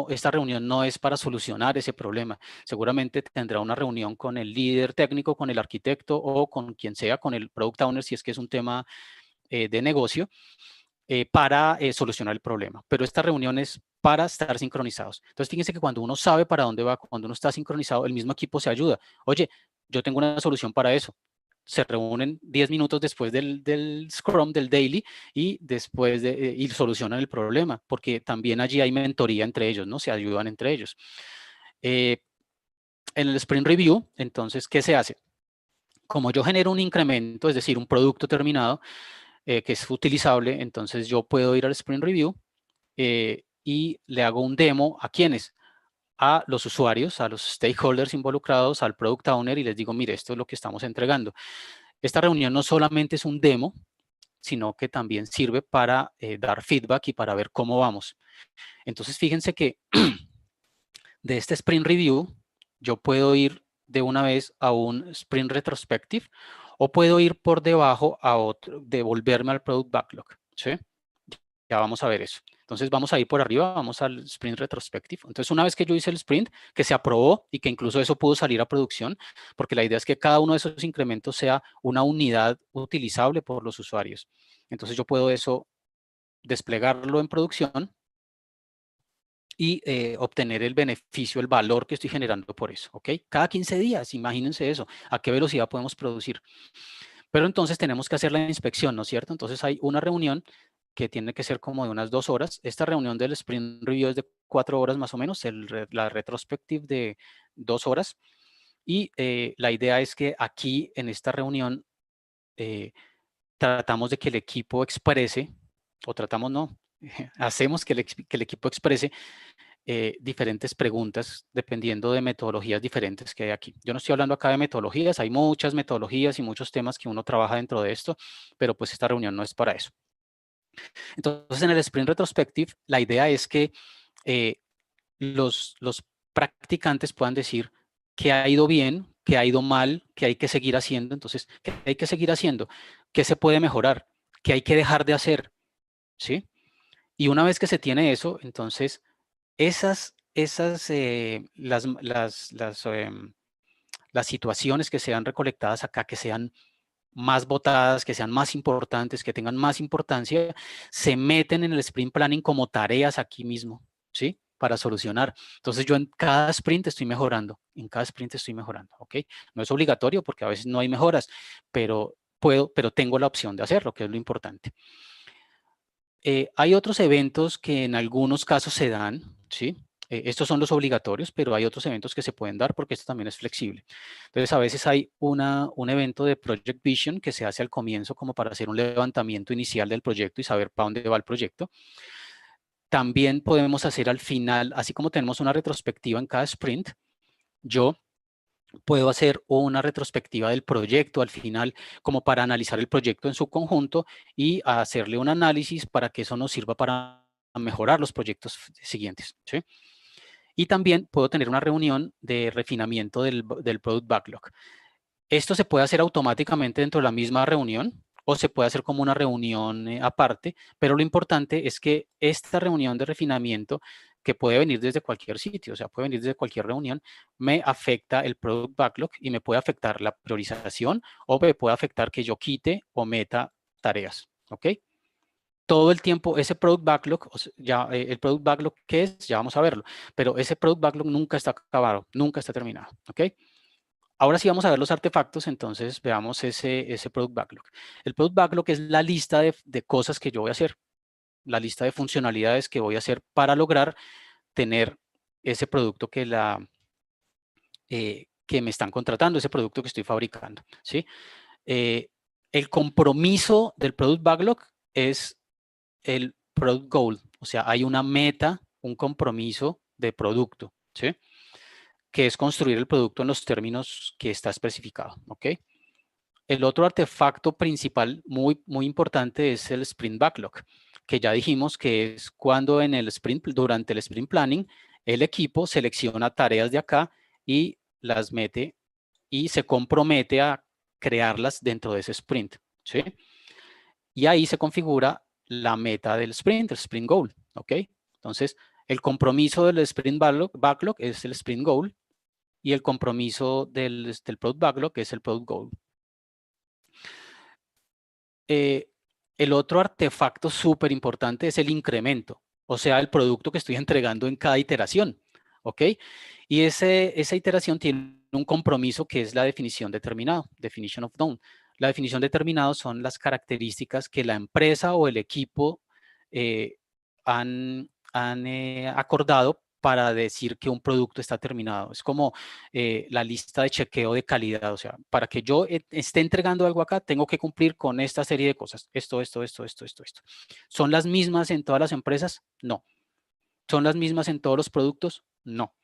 esta reunión no es para solucionar ese problema. Seguramente tendrá una reunión con el líder técnico, con el arquitecto o con quien sea, con el product owner, si es que es un tema de negocio, para solucionar el problema. Pero esta reunión es para estar sincronizados. Entonces, fíjense que cuando uno sabe para dónde va, cuando uno está sincronizado, el mismo equipo se ayuda. Oye, yo tengo una solución para eso. Se reúnen 10 minutos después del Scrum, del Daily, y y solucionan el problema, porque también allí hay mentoría entre ellos, ¿no? Se ayudan entre ellos. En el Sprint Review, entonces, ¿qué se hace? Como yo genero un incremento, es decir, un producto terminado, que es utilizable, entonces yo puedo ir al Sprint Review y le hago un demo ¿a quiénes? A los usuarios, a los stakeholders involucrados, al product owner y les digo, mire, esto es lo que estamos entregando. Esta reunión no solamente es un demo, sino que también sirve para dar feedback y para ver cómo vamos. Entonces, fíjense que de este Sprint Review, yo puedo ir de una vez a un Sprint Retrospective o puedo ir por debajo a otro, devolverme al Product Backlog, ¿sí? Ya vamos a ver eso. Entonces vamos a ir por arriba, vamos al Sprint Retrospective. Entonces una vez que yo hice el sprint, que se aprobó y que incluso eso pudo salir a producción, porque la idea es que cada uno de esos incrementos sea una unidad utilizable por los usuarios. Entonces yo puedo eso desplegarlo en producción y obtener el beneficio, el valor que estoy generando por eso, ¿ok? Cada 15 días, imagínense eso, a qué velocidad podemos producir. Pero entonces tenemos que hacer la inspección, ¿no es cierto? Entonces hay una reunión que tiene que ser como de unas 2 horas. Esta reunión del Sprint Review es de 4 horas más o menos, la retrospective de 2 horas. Y la idea es que aquí en esta reunión tratamos de que el equipo exprese, o tratamos no, hacemos que el equipo exprese diferentes preguntas dependiendo de metodologías diferentes que hay aquí. Yo no estoy hablando acá de metodologías, hay muchas metodologías y muchos temas que uno trabaja dentro de esto, pero pues esta reunión no es para eso. Entonces, en el Sprint Retrospective, la idea es que los practicantes puedan decir qué ha ido bien, qué ha ido mal, qué hay que seguir haciendo. Entonces, ¿qué hay que seguir haciendo? ¿Qué se puede mejorar? ¿Qué hay que dejar de hacer? ¿Sí? Y una vez que se tiene eso, entonces las situaciones que sean recolectadas acá, que sean más votadas, que sean más importantes, que tengan más importancia, se meten en el sprint planning como tareas aquí mismo, ¿sí? Para solucionar. Entonces yo en cada sprint estoy mejorando, ¿ok? No es obligatorio porque a veces no hay mejoras, pero tengo la opción de hacerlo, que es lo importante. Hay otros eventos que en algunos casos se dan, ¿sí? Estos son los obligatorios, pero hay otros eventos que se pueden dar porque esto también es flexible. Entonces, a veces hay un evento de Project Vision que se hace al comienzo como para hacer un levantamiento inicial del proyecto y saber para dónde va el proyecto. También podemos hacer al final, así como tenemos una retrospectiva en cada sprint, yo puedo hacer una retrospectiva del proyecto al final como para analizar el proyecto en su conjunto y hacerle un análisis para que eso nos sirva para mejorar los proyectos siguientes, ¿sí? Y también puedo tener una reunión de refinamiento del Product Backlog. Esto se puede hacer automáticamente dentro de la misma reunión o se puede hacer como una reunión aparte, pero lo importante es que esta reunión de refinamiento, que puede venir desde cualquier sitio, o sea, puede venir desde cualquier reunión, me afecta el Product Backlog y me puede afectar la priorización o me puede afectar que yo quite o meta tareas, ¿ok? Todo el tiempo ese Product Backlog, o sea, el Product Backlog, ¿qué es? Ya vamos a verlo, pero ese Product Backlog nunca está acabado, nunca está terminado, ¿ok? Ahora sí vamos a ver los artefactos, entonces veamos ese Product Backlog. El Product Backlog es la lista de cosas que yo voy a hacer, la lista de funcionalidades que voy a hacer para lograr tener ese producto que me están contratando, ese producto que estoy fabricando, ¿sí? el compromiso del Product Backlog es el Product Goal. O sea, hay una meta, un compromiso de producto, ¿sí? Que es construir el producto en los términos que está especificado, ¿ok? El otro artefacto principal muy importante es el Sprint Backlog, que ya dijimos que es cuando en el sprint, durante el Sprint Planning, el equipo selecciona tareas de acá y las mete y se compromete a crearlas dentro de ese sprint, ¿sí? Y ahí se configura la meta del sprint, el sprint goal, ¿ok? Entonces, el compromiso del sprint backlog es el sprint goal y el compromiso del product backlog es el product goal. El otro artefacto súper importante es el incremento, o sea, el producto que estoy entregando en cada iteración, ¿ok? Y esa iteración tiene un compromiso que es la definición determinado, definition of done. La definición determinado son las características que la empresa o el equipo han acordado para decir que un producto está terminado. Es como la lista de chequeo de calidad. O sea, para que yo esté entregando algo acá, tengo que cumplir con esta serie de cosas. Esto. ¿Son las mismas en todas las empresas? No. ¿Son las mismas en todos los productos? No.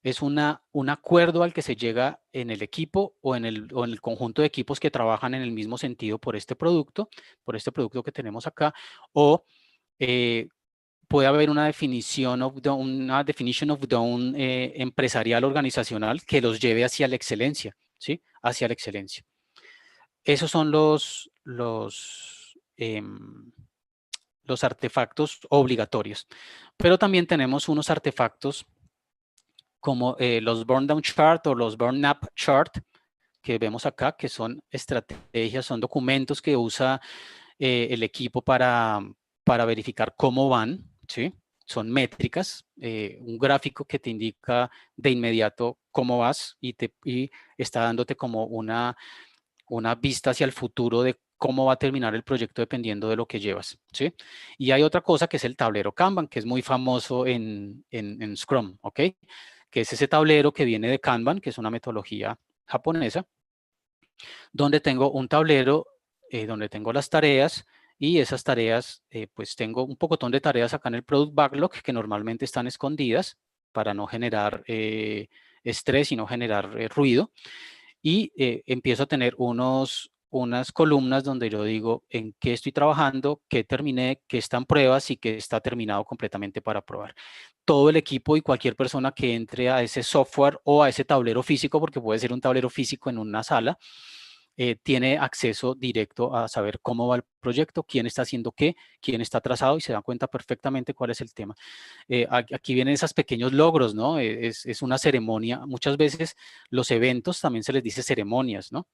Es un acuerdo al que se llega en el equipo o en el conjunto de equipos que trabajan en el mismo sentido por este producto que tenemos acá, o puede haber una definition of done empresarial empresarial que los lleve hacia la excelencia, ¿sí? Hacia la excelencia. Esos son los artefactos obligatorios. Pero también tenemos unos artefactos como los burn down chart o los burn up chart que vemos acá, que son estrategias, son documentos que usa el equipo para verificar cómo van, ¿sí? Son métricas, un gráfico que te indica de inmediato cómo vas y está dándote como una vista hacia el futuro de cómo va a terminar el proyecto dependiendo de lo que llevas, ¿sí? Y hay otra cosa que es el tablero Kanban, que es muy famoso en Scrum, ¿ok? Que es ese tablero que viene de Kanban, que es una metodología japonesa, donde tengo un tablero donde tengo las tareas y esas tareas, pues tengo un pocotón de tareas acá en el Product Backlog que normalmente están escondidas para no generar estrés y no generar ruido. Y empiezo a tener unas columnas donde yo digo en qué estoy trabajando, qué terminé, qué está en pruebas y qué está terminado completamente para probar. Todo el equipo y cualquier persona que entre a ese software o a ese tablero físico, porque puede ser un tablero físico en una sala, tiene acceso directo a saber cómo va el proyecto, quién está haciendo qué, quién está atrasado y se dan cuenta perfectamente cuál es el tema. Aquí vienen esos pequeños logros, ¿no? Es una ceremonia. Muchas veces los eventos también se les dice ceremonias, ¿no?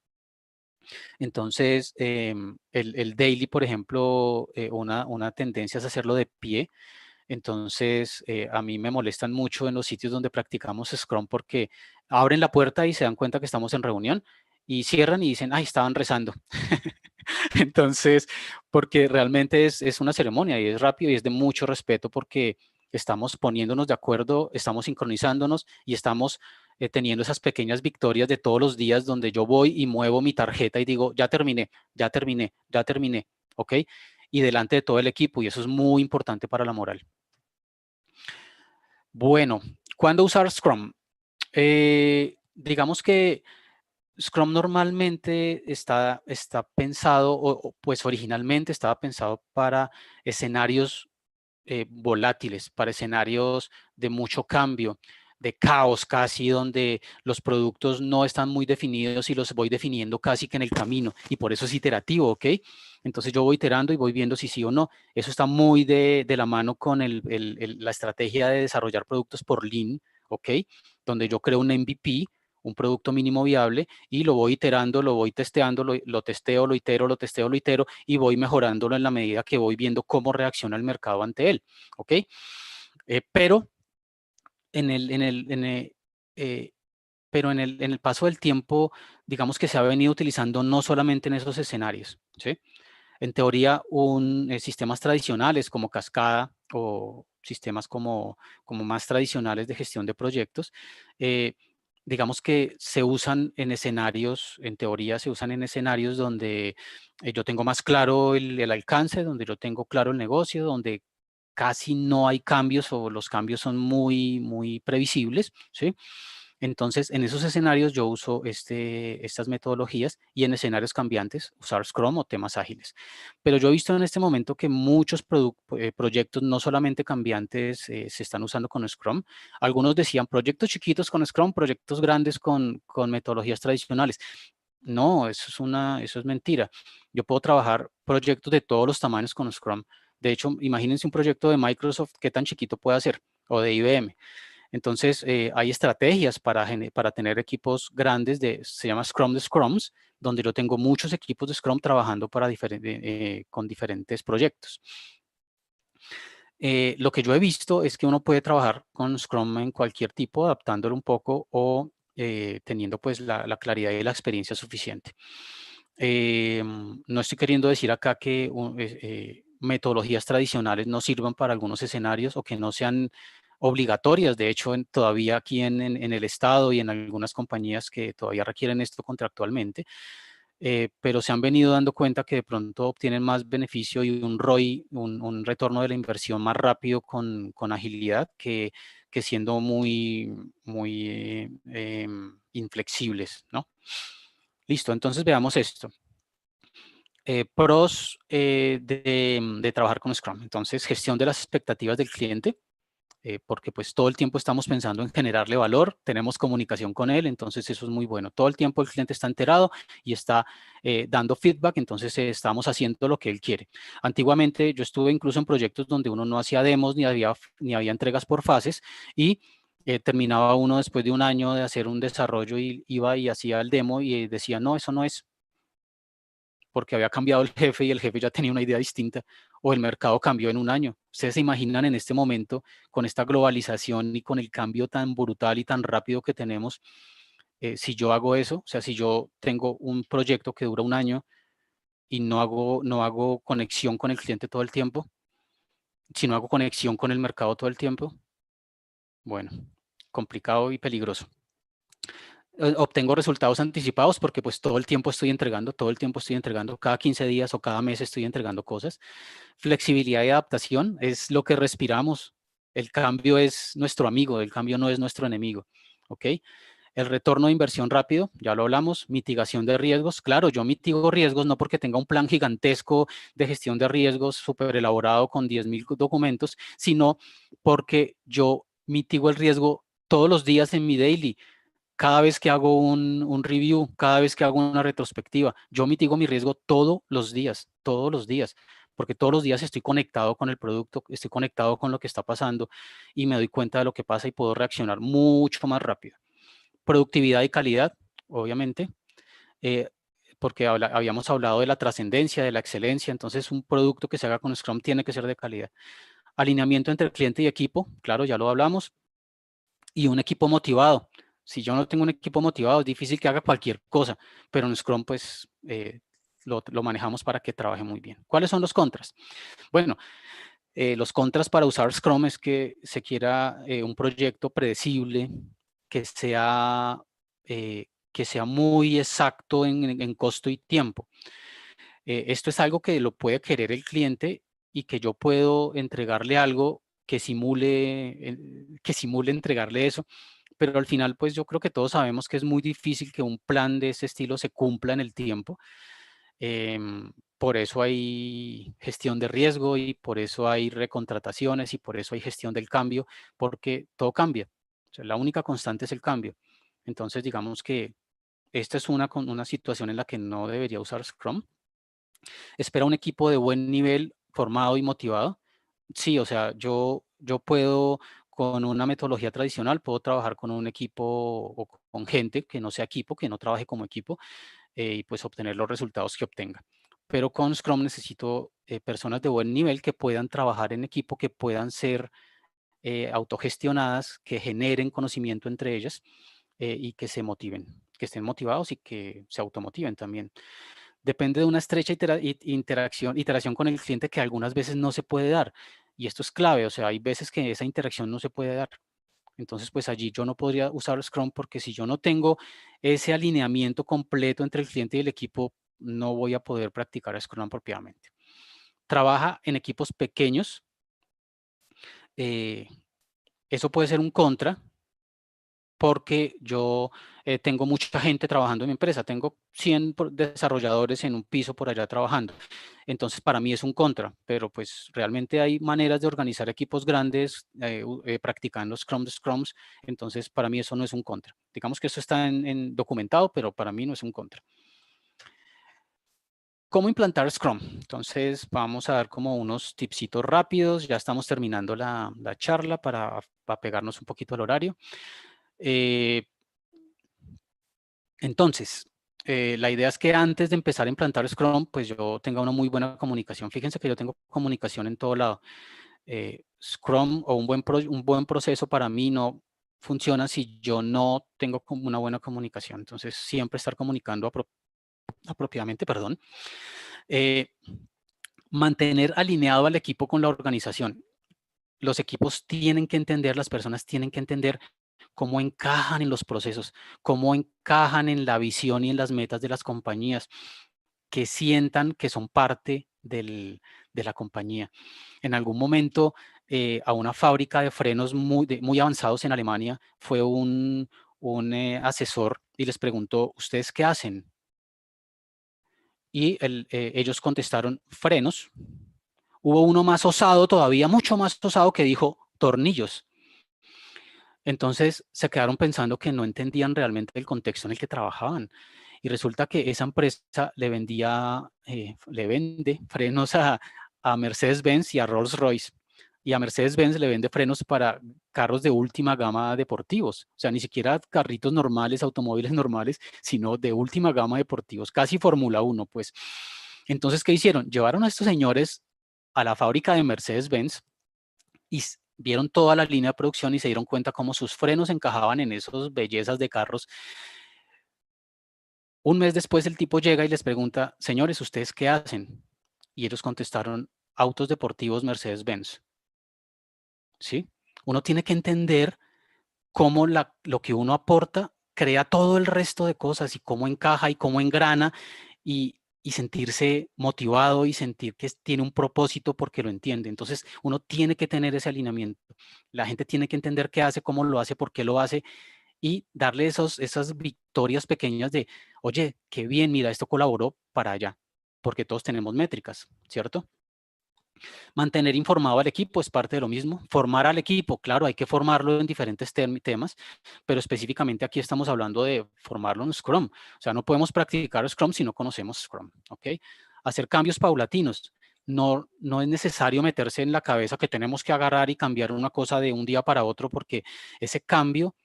Entonces, el daily, por ejemplo, una tendencia es hacerlo de pie. Entonces, a mí me molestan mucho en los sitios donde practicamos Scrum porque abren la puerta y se dan cuenta que estamos en reunión y cierran y dicen, ay, estaban rezando. Entonces, porque realmente es una ceremonia y es rápido y es de mucho respeto porque estamos poniéndonos de acuerdo, estamos sincronizándonos y estamos teniendo esas pequeñas victorias de todos los días donde yo voy y muevo mi tarjeta y digo, ya terminé, ya terminé, ya terminé, ¿ok? Y delante de todo el equipo y eso es muy importante para la moral. Bueno, ¿cuándo usar Scrum? Digamos que Scrum normalmente está pensado, o pues originalmente estaba pensado para escenarios volátiles, para escenarios de mucho cambio, de caos casi, donde los productos no están muy definidos y los voy definiendo casi que en el camino, y por eso es iterativo, ¿ok? Entonces yo voy iterando y voy viendo si sí o no. Eso está muy de la mano con la estrategia de desarrollar productos por Lean, ¿ok? Donde yo creo un MVP, un producto mínimo viable, y lo voy iterando, lo voy testeando, lo testeo, lo itero, lo testeo, lo itero, y voy mejorándolo en la medida que voy viendo cómo reacciona el mercado ante él, ¿ok? Pero en el paso del tiempo, digamos que se ha venido utilizando no solamente en esos escenarios, ¿sí? En teoría, sistemas tradicionales como Cascada o sistemas como más tradicionales de gestión de proyectos, digamos que se usan en escenarios, en teoría se usan en escenarios donde yo tengo más claro el alcance, donde yo tengo claro el negocio, donde casi no hay cambios o los cambios son muy previsibles, ¿sí? Entonces, en esos escenarios yo uso estas metodologías y en escenarios cambiantes usar Scrum o temas ágiles. Pero yo he visto en este momento que muchos proyectos, no solamente cambiantes, se están usando con Scrum. Algunos decían proyectos chiquitos con Scrum, proyectos grandes con metodologías tradicionales. No, eso es mentira. Yo puedo trabajar proyectos de todos los tamaños con Scrum. De hecho, imagínense un proyecto de Microsoft, qué tan chiquito puede ser, o de IBM. Entonces, hay estrategias para tener equipos grandes, se llama Scrum de Scrums, donde yo tengo muchos equipos de Scrum trabajando con diferentes proyectos. Lo que yo he visto es que uno puede trabajar con Scrum en cualquier tipo, adaptándolo un poco o teniendo pues la claridad y la experiencia suficiente. No estoy queriendo decir acá que metodologías tradicionales no sirvan para algunos escenarios o que no sean obligatorias. De hecho, todavía aquí en el Estado y en algunas compañías que todavía requieren esto contractualmente, pero se han venido dando cuenta que de pronto obtienen más beneficio y un ROI, un retorno de la inversión más rápido con agilidad que siendo muy inflexibles, ¿no? Listo, entonces veamos esto. Pros de trabajar con Scrum. Entonces, gestión de las expectativas del cliente, porque pues todo el tiempo estamos pensando en generarle valor, tenemos comunicación con él, entonces eso es muy bueno. Todo el tiempo el cliente está enterado y está dando feedback, entonces estamos haciendo lo que él quiere. Antiguamente yo estuve incluso en proyectos donde uno no hacía demos ni había entregas por fases y terminaba uno después de un año de hacer un desarrollo y iba y hacía el demo y decía, no, eso no es, porque había cambiado el jefe y el jefe ya tenía una idea distinta, o el mercado cambió en un año. Ustedes se imaginan en este momento, con esta globalización y con el cambio tan brutal y tan rápido que tenemos, si yo hago eso, o sea, si yo tengo un proyecto que dura un año y no hago conexión con el cliente todo el tiempo, si no hago conexión con el mercado todo el tiempo, bueno, complicado y peligroso. Obtengo resultados anticipados porque pues todo el tiempo estoy entregando, cada 15 días o cada mes estoy entregando cosas. Flexibilidad y adaptación es lo que respiramos. El cambio es nuestro amigo, el cambio no es nuestro enemigo, ¿ok? El retorno de inversión rápido, ya lo hablamos. Mitigación de riesgos, claro, yo mitigo riesgos no porque tenga un plan gigantesco de gestión de riesgos súper elaborado con 10.000 documentos, sino porque yo mitigo el riesgo todos los días en mi daily. Cada vez que hago un review, cada vez que hago una retrospectiva, yo mitigo mi riesgo todos los días, porque todos los días estoy conectado con el producto, estoy conectado con lo que está pasando y me doy cuenta de lo que pasa y puedo reaccionar mucho más rápido. Productividad y calidad, obviamente, eh, porque habíamos hablado de la trascendencia, de la excelencia, entonces un producto que se haga con Scrum tiene que ser de calidad. Alineamiento entre cliente y equipo, claro, ya lo hablamos, y un equipo motivado. Si yo no tengo un equipo motivado, es difícil que haga cualquier cosa, pero en Scrum pues lo manejamos para que trabaje muy bien. ¿Cuáles son los contras? Bueno, los contras para usar Scrum es que se quiera un proyecto predecible, que sea muy exacto en costo y tiempo. Esto es algo que lo puede querer el cliente y que yo puedo entregarle algo que simule entregarle eso, pero al final pues yo creo que todos sabemos que es muy difícil que un plan de ese estilo se cumpla en el tiempo. Por eso hay gestión de riesgo y por eso hay recontrataciones y por eso hay gestión del cambio, porque todo cambia. O sea, la única constante es el cambio. Entonces digamos que esta es una situación en la que no debería usar Scrum. Espera un equipo de buen nivel, formado y motivado. Sí, o sea, yo puedo, con una metodología tradicional, puedo trabajar con un equipo o con gente que no sea equipo, que no trabaje como equipo, y pues obtener los resultados que obtenga. Pero con Scrum necesito personas de buen nivel que puedan trabajar en equipo, que puedan ser autogestionadas, que generen conocimiento entre ellas y que se motiven, que estén motivados y que se automotiven también. Depende de una estrecha iteración con el cliente que algunas veces no se puede dar. Y esto es clave, o sea, hay veces que esa interacción no se puede dar. Entonces, pues allí yo no podría usar Scrum porque si yo no tengo ese alineamiento completo entre el cliente y el equipo, no voy a poder practicar Scrum propiamente. Trabaja en equipos pequeños. Eso puede ser un contra, porque yo tengo mucha gente trabajando en mi empresa, tengo 100 desarrolladores en un piso por allá trabajando, entonces para mí es un contra, pero pues realmente hay maneras de organizar equipos grandes practicando Scrums, entonces para mí eso no es un contra. Digamos que eso está documentado, pero para mí no es un contra. ¿Cómo implantar Scrum? Entonces vamos a dar como unos tipsitos rápidos, ya estamos terminando la charla para pegarnos un poquito al horario. Entonces, la idea es que antes de empezar a implantar Scrum, pues yo tenga una muy buena comunicación. Fíjense que yo tengo comunicación en todo lado. Scrum o un buen proceso para mí no funciona si yo no tengo una buena comunicación. Entonces, siempre estar comunicando apropiadamente, perdón. Mantener alineado al equipo con la organización. Los equipos tienen que entender, las personas tienen que entender cómo encajan en los procesos, cómo encajan en la visión y en las metas de las compañías, que sientan que son parte de la compañía. En algún momento, a una fábrica de frenos muy avanzados en Alemania, fue un asesor y les preguntó, ¿ustedes qué hacen? Y ellos contestaron, frenos. Hubo uno más osado todavía, mucho más osado, que dijo, tornillos. Entonces se quedaron pensando que no entendían realmente el contexto en el que trabajaban. Y resulta que esa empresa le vende frenos a Mercedes-Benz y a Rolls-Royce. Y a Mercedes-Benz le vende frenos para carros de última gama deportivos. O sea, ni siquiera carritos normales, automóviles normales, sino de última gama deportivos, casi Fórmula 1, pues. Entonces, ¿qué hicieron? Llevaron a estos señores a la fábrica de Mercedes-Benz y vieron toda la línea de producción y se dieron cuenta cómo sus frenos encajaban en esos bellezas de carros. Un mes después el tipo llega y les pregunta, señores, ¿ustedes qué hacen? Y ellos contestaron, autos deportivos Mercedes-Benz. ¿Sí? Uno tiene que entender cómo lo que uno aporta crea todo el resto de cosas y cómo encaja y cómo engrana y sentirse motivado y sentir que tiene un propósito porque lo entiende. Entonces, uno tiene que tener ese alineamiento. La gente tiene que entender qué hace, cómo lo hace, por qué lo hace y darle esas victorias pequeñas de, oye, qué bien, mira, esto colaboró para allá, porque todos tenemos métricas, ¿cierto? Mantener informado al equipo es parte de lo mismo. Formar al equipo, claro, hay que formarlo en diferentes temas, pero específicamente aquí estamos hablando de formarlo en Scrum. O sea, no podemos practicar Scrum si no conocemos Scrum, ¿ok? Hacer cambios paulatinos. No es necesario meterse en la cabeza que tenemos que agarrar y cambiar una cosa de un día para otro, porque ese cambio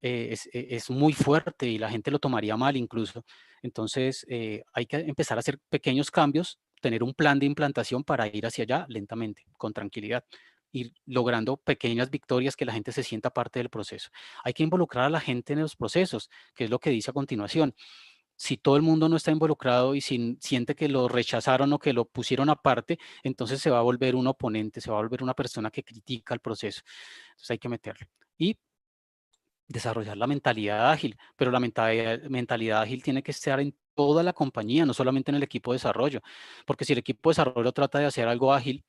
es muy fuerte y la gente lo tomaría mal incluso. Entonces, hay que empezar a hacer pequeños cambios, tener un plan de implantación para ir hacia allá lentamente, con tranquilidad, ir logrando pequeñas victorias que la gente se sienta parte del proceso. Hay que involucrar a la gente en los procesos, que es lo que dice a continuación. Si todo el mundo no está involucrado y si siente que lo rechazaron o que lo pusieron aparte, entonces se va a volver un oponente, se va a volver una persona que critica el proceso. Entonces hay que meterle. Y desarrollar la mentalidad ágil, pero la mentalidad ágil tiene que estar en toda la compañía, no solamente en el equipo de desarrollo, porque si el equipo de desarrollo trata de hacer algo ágil,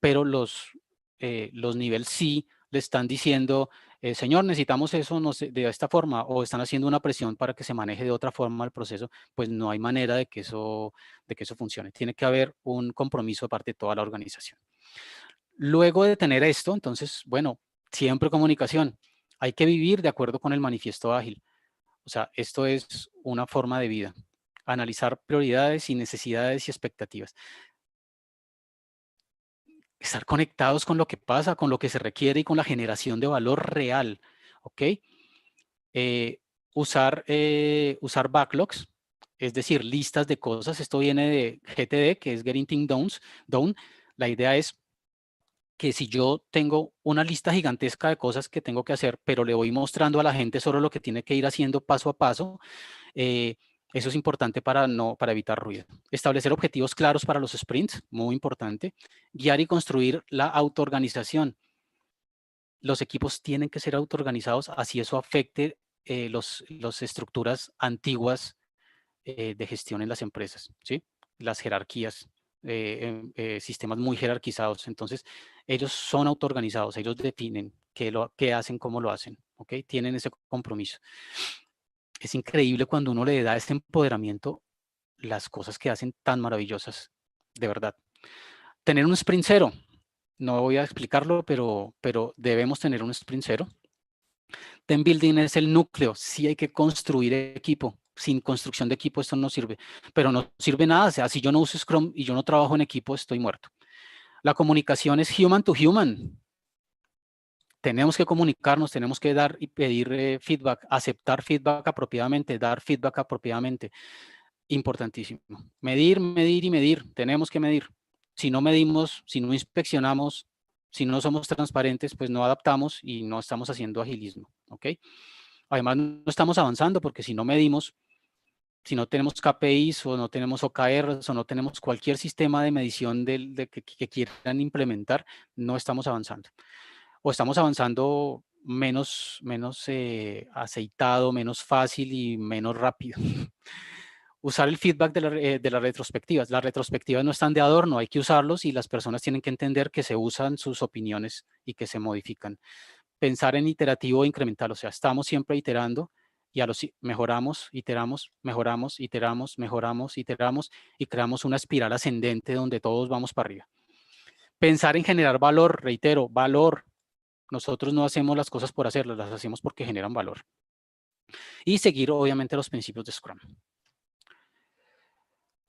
pero los nivel C le están diciendo, señor, necesitamos eso no sé, de esta forma, o están haciendo una presión para que se maneje de otra forma el proceso, pues no hay manera de que eso funcione. Tiene que haber un compromiso de parte de toda la organización. Luego de tener esto, entonces, bueno, siempre comunicación. Hay que vivir de acuerdo con el manifiesto ágil. O sea, esto es una forma de vida. Analizar prioridades y necesidades y expectativas. Estar conectados con lo que pasa, con lo que se requiere y con la generación de valor real. ¿Ok? Usar backlogs, es decir, listas de cosas. Esto viene de GTD, que es Getting Things Done. La idea es que si yo tengo una lista gigantesca de cosas que tengo que hacer, pero le voy mostrando a la gente solo lo que tiene que ir haciendo paso a paso, eso es importante para evitar ruido. Establecer objetivos claros para los sprints, muy importante. Guiar y construir la autoorganización. los equipos tienen que ser autoorganizados, así eso afecte las estructuras antiguas de gestión en las empresas, ¿sí? Las jerarquías, sistemas muy jerarquizados. Entonces, ellos son autoorganizados, ellos definen qué hacen, cómo lo hacen, ¿ok? Tienen ese compromiso. Es increíble cuando uno le da este empoderamiento, las cosas que hacen tan maravillosas, de verdad. Tener un sprint cero, no voy a explicarlo, pero debemos tener un sprint cero. Team building es el núcleo, sí hay que construir equipo. Sin construcción de equipo esto no sirve, pero no sirve nada. O sea, si yo no uso Scrum y yo no trabajo en equipo, estoy muerto. La comunicación es human to human. Tenemos que comunicarnos, tenemos que dar y pedir feedback, aceptar feedback apropiadamente, dar feedback apropiadamente. Importantísimo. Medir, medir y medir. Tenemos que medir. Si no medimos, si no inspeccionamos, si no somos transparentes, pues no adaptamos y no estamos haciendo agilismo, ¿ok? Además, no estamos avanzando porque si no medimos, si no tenemos KPIs o no tenemos OKRs o no tenemos cualquier sistema de medición que quieran implementar, no estamos avanzando. O estamos avanzando menos aceitado, menos fácil y menos rápido. Usar el feedback de las retrospectivas. Las retrospectivas no están de adorno, hay que usarlos y las personas tienen que entender que se usan sus opiniones y que se modifican. Pensar en iterativo e incremental, o sea, estamos siempre iterando y mejoramos, iteramos, mejoramos, iteramos, mejoramos, iteramos y creamos una espiral ascendente donde todos vamos para arriba. Pensar en generar valor, reitero, valor. Nosotros no hacemos las cosas por hacerlas, las hacemos porque generan valor. Y seguir, obviamente, los principios de Scrum.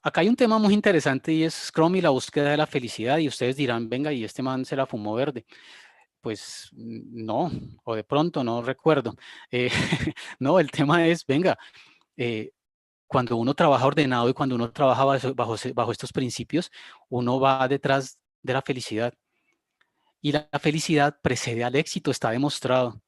Acá hay un tema muy interesante y es Scrum y la búsqueda de la felicidad. Y ustedes dirán, venga, y este man se la fumó verde. Pues no, o de pronto no recuerdo. No, el tema es, venga, cuando uno trabaja ordenado y cuando uno trabaja bajo estos principios, uno va detrás de la felicidad. Y la felicidad precede al éxito, está demostrado.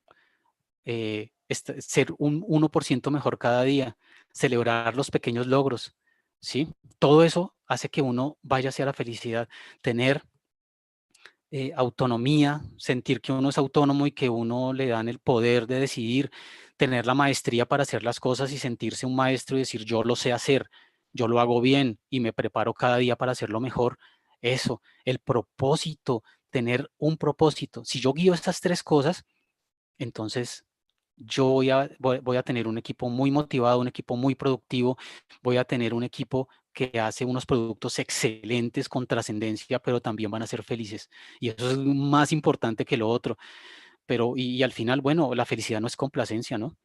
Ser un 1% mejor cada día, celebrar los pequeños logros, ¿sí? Todo eso hace que uno vaya hacia la felicidad, tener autonomía, sentir que uno es autónomo y que uno le dan el poder de decidir, tener la maestría para hacer las cosas y sentirse un maestro y decir yo lo sé hacer, yo lo hago bien y me preparo cada día para hacerlo mejor. Eso, el propósito, tener un propósito. Si yo guío estas tres cosas, entonces yo voy a tener un equipo muy motivado, un equipo muy productivo, voy a tener un equipo que hace unos productos excelentes con trascendencia, pero también van a ser felices. Y eso es más importante que lo otro. Pero, y al final, bueno, la felicidad no es complacencia, ¿no?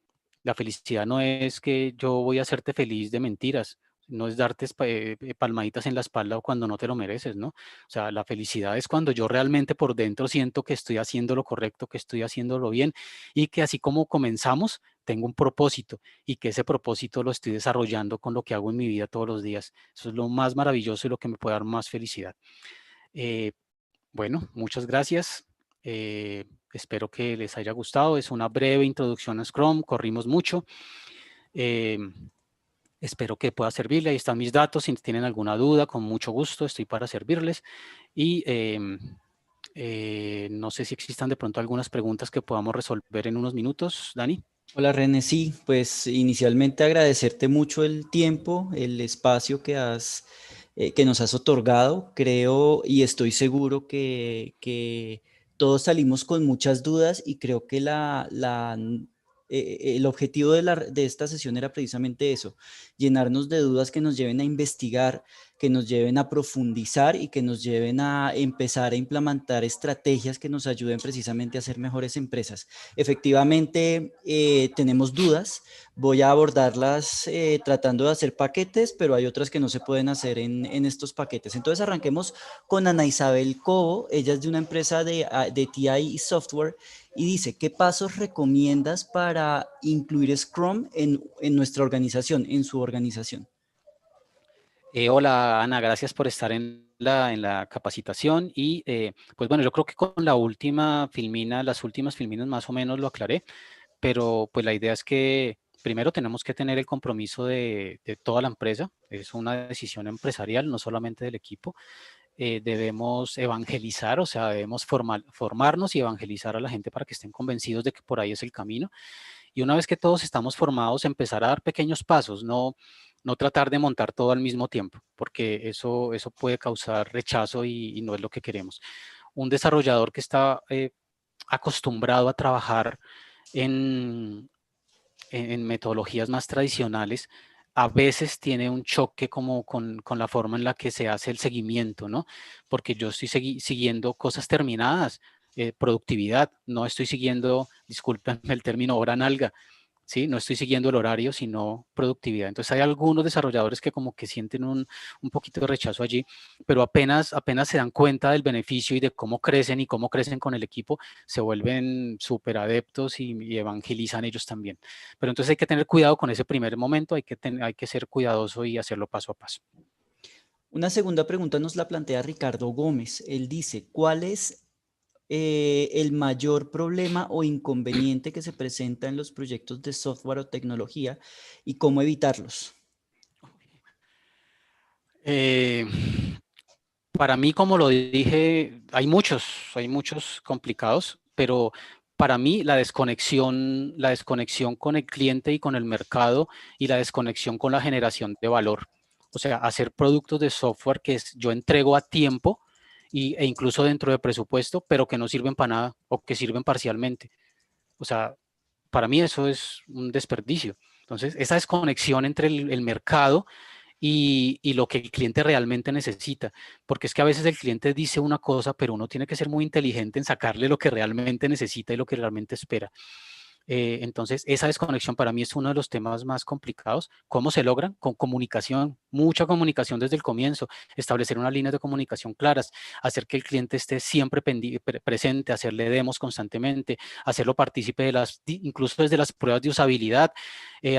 La felicidad no es que yo voy a hacerte feliz de mentiras, no es darte palmaditas en la espalda cuando no te lo mereces, ¿no? O sea, la felicidad es cuando yo realmente por dentro siento que estoy haciendo lo correcto, que estoy haciéndolo bien y que así como comenzamos, tengo un propósito y que ese propósito lo estoy desarrollando con lo que hago en mi vida todos los días. Eso es lo más maravilloso y lo que me puede dar más felicidad. Eh, bueno, muchas gracias. Espero que les haya gustado. Es una breve introducción a Scrum. Corrimos mucho. Espero que pueda servirle. Ahí están mis datos. Si tienen alguna duda, con mucho gusto estoy para servirles. Y no sé si existan de pronto algunas preguntas que podamos resolver en unos minutos. Dani. Hola René, sí, pues inicialmente agradecerte mucho el tiempo, el espacio que nos has otorgado. Creo y estoy seguro que todos salimos con muchas dudas y creo que el objetivo de esta sesión era precisamente eso, llenarnos de dudas que nos lleven a investigar, que nos lleven a profundizar y que nos lleven a empezar a implementar estrategias que nos ayuden precisamente a ser mejores empresas. Efectivamente, tenemos dudas. Voy a abordarlas tratando de hacer paquetes, pero hay otras que no se pueden hacer en estos paquetes. Entonces arranquemos con Ana Isabel Cobo. Ella es de una empresa de TI Software y dice, ¿qué pasos recomiendas para incluir Scrum en nuestra organización, en su organización? Hola Ana, gracias por estar en la capacitación y pues bueno, yo creo que con la última filmina, las últimas filminas más o menos lo aclaré, pero pues la idea es que primero tenemos que tener el compromiso de toda la empresa, es una decisión empresarial, no solamente del equipo. debemos evangelizar, o sea, debemos formarnos y evangelizar a la gente para que estén convencidos de que por ahí es el camino. Y una vez que todos estamos formados, empezar a dar pequeños pasos, no tratar de montar todo al mismo tiempo, porque eso puede causar rechazo y no es lo que queremos. Un desarrollador que está acostumbrado a trabajar en metodologías más tradicionales, a veces tiene un choque como con la forma en la que se hace el seguimiento, ¿no? Porque yo estoy siguiendo cosas terminadas, productividad, no estoy siguiendo, discúlpenme el término, hora nalga, ¿sí? No estoy siguiendo el horario, sino productividad. Entonces hay algunos desarrolladores que como que sienten un poquito de rechazo allí, pero apenas se dan cuenta del beneficio y de cómo crecen y cómo crecen con el equipo, se vuelven súper adeptos y evangelizan ellos también. Pero entonces hay que tener cuidado con ese primer momento, hay que ser cuidadoso y hacerlo paso a paso. Una segunda pregunta nos la plantea Ricardo Gómez. Él dice, ¿cuál es el mayor problema o inconveniente que se presenta en los proyectos de software o tecnología y cómo evitarlos? Para mí, como lo dije, hay muchos complicados, pero para mí la desconexión con el cliente y con el mercado y la desconexión con la generación de valor. O sea, hacer productos de software que yo entrego a tiempo e incluso dentro de presupuesto, pero que no sirven para nada o que sirven parcialmente. O sea, para mí eso es un desperdicio. Entonces, esa desconexión entre el mercado y lo que el cliente realmente necesita, porque es que a veces el cliente dice una cosa, pero uno tiene que ser muy inteligente en sacarle lo que realmente necesita y lo que realmente espera. Entonces, esa desconexión para mí es uno de los temas más complicados. ¿Cómo se logran? Con comunicación, mucha comunicación desde el comienzo, establecer unas líneas de comunicación claras, hacer que el cliente esté siempre presente, hacerle demos constantemente, hacerlo partícipe incluso desde las pruebas de usabilidad,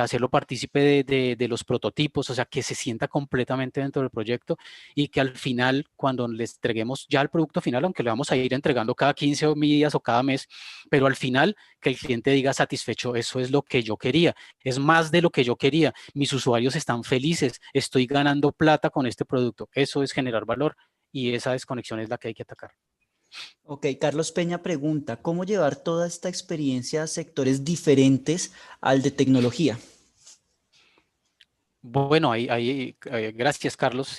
hacerlo partícipe de los prototipos, o sea, que se sienta completamente dentro del proyecto y que al final, cuando les entreguemos ya el producto final, aunque le vamos a ir entregando cada 15 días o cada mes, pero al final que el cliente diga satisfecho, eso es lo que yo quería, es más de lo que yo quería, mis usuarios están felices, estoy ganando plata con este producto, eso es generar valor y esa desconexión es la que hay que atacar. Ok, Carlos Peña pregunta, ¿cómo llevar toda esta experiencia a sectores diferentes al de tecnología? Bueno, gracias Carlos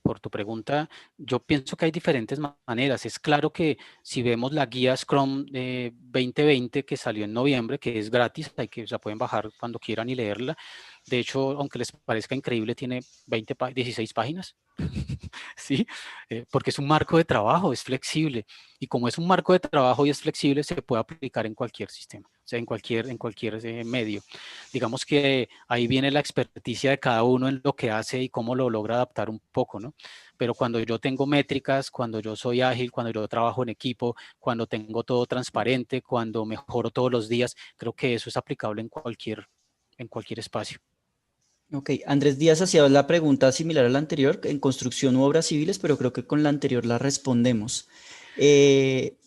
por tu pregunta. Yo pienso que hay diferentes maneras. Es claro que si vemos la guía Scrum 2020 que salió en noviembre, que es gratis, la pueden bajar cuando quieran y leerla. De hecho, aunque les parezca increíble, tiene 16 páginas. ¿Sí? Porque es un marco de trabajo, es flexible. Y como es un marco de trabajo y es flexible, se puede aplicar en cualquier sistema, o sea, en cualquier medio. Digamos que ahí viene la experticia de cada uno en lo que hace y cómo lo logra adaptar un poco, ¿no? Pero cuando yo tengo métricas, cuando yo soy ágil, cuando yo trabajo en equipo, cuando tengo todo transparente, cuando mejoro todos los días, creo que eso es aplicable en cualquier espacio. Ok, Andrés Díaz hacía la pregunta similar a la anterior, en construcción u obras civiles, pero creo que con la anterior la respondemos.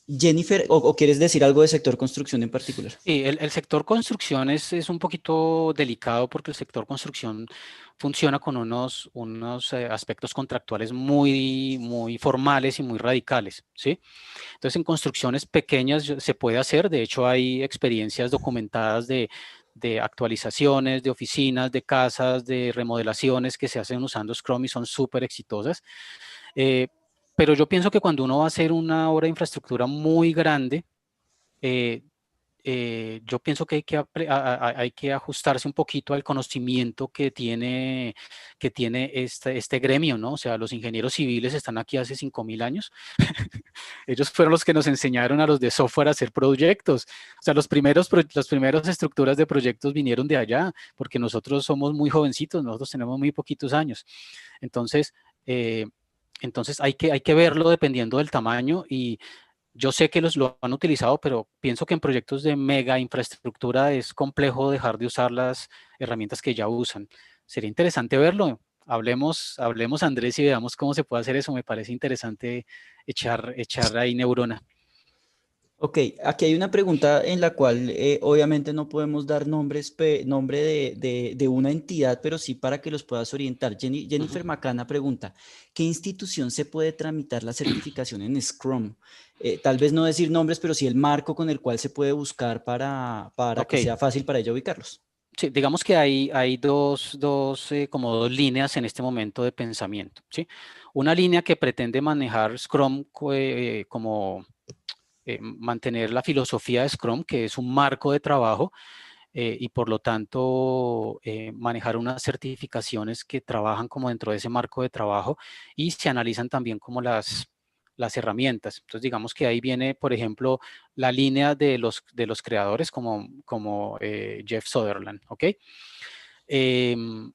Jennifer, o quieres decir algo de sector construcción en particular? Sí, el sector construcción es un poquito delicado porque el sector construcción funciona con unos aspectos contractuales muy formales y muy radicales, ¿sí? Entonces, en construcciones pequeñas se puede hacer, de hecho hay experiencias documentadas de actualizaciones, de oficinas, de casas, de remodelaciones que se hacen usando Scrum y son súper exitosas. Eh, pero yo pienso que cuando uno va a hacer una obra de infraestructura muy grande, eh, yo pienso que hay que ajustarse un poquito al conocimiento que tiene este gremio, ¿no? O sea, los ingenieros civiles están aquí hace 5.000 años. Ellos fueron los que nos enseñaron a los de software a hacer proyectos. O sea, las primeras estructuras de proyectos vinieron de allá, porque nosotros somos muy jovencitos, nosotros tenemos muy poquitos años. Entonces, eh, hay que verlo dependiendo del tamaño y yo sé que lo han utilizado, pero pienso que en proyectos de mega infraestructura es complejo dejar de usar las herramientas que ya usan. Sería interesante verlo. Hablemos Andrés y veamos cómo se puede hacer eso. Me parece interesante echar ahí neurona. Ok, aquí hay una pregunta en la cual obviamente no podemos dar nombre de una entidad, pero sí para que los puedas orientar. Jennifer Macana pregunta, ¿qué institución se puede tramitar la certificación en Scrum? Tal vez no decir nombres, pero sí el marco con el cual se puede buscar para Ok, que sea fácil para ella ubicarlos. sí, digamos que hay como dos líneas en este momento de pensamiento, ¿sí? Una línea que pretende manejar Scrum como mantener la filosofía de Scrum, que es un marco de trabajo, y por lo tanto manejar unas certificaciones que trabajan como dentro de ese marco de trabajo y se analizan también como las herramientas. Entonces digamos que ahí viene, por ejemplo, la línea de los creadores como Jeff Sutherland, ¿ok? Em,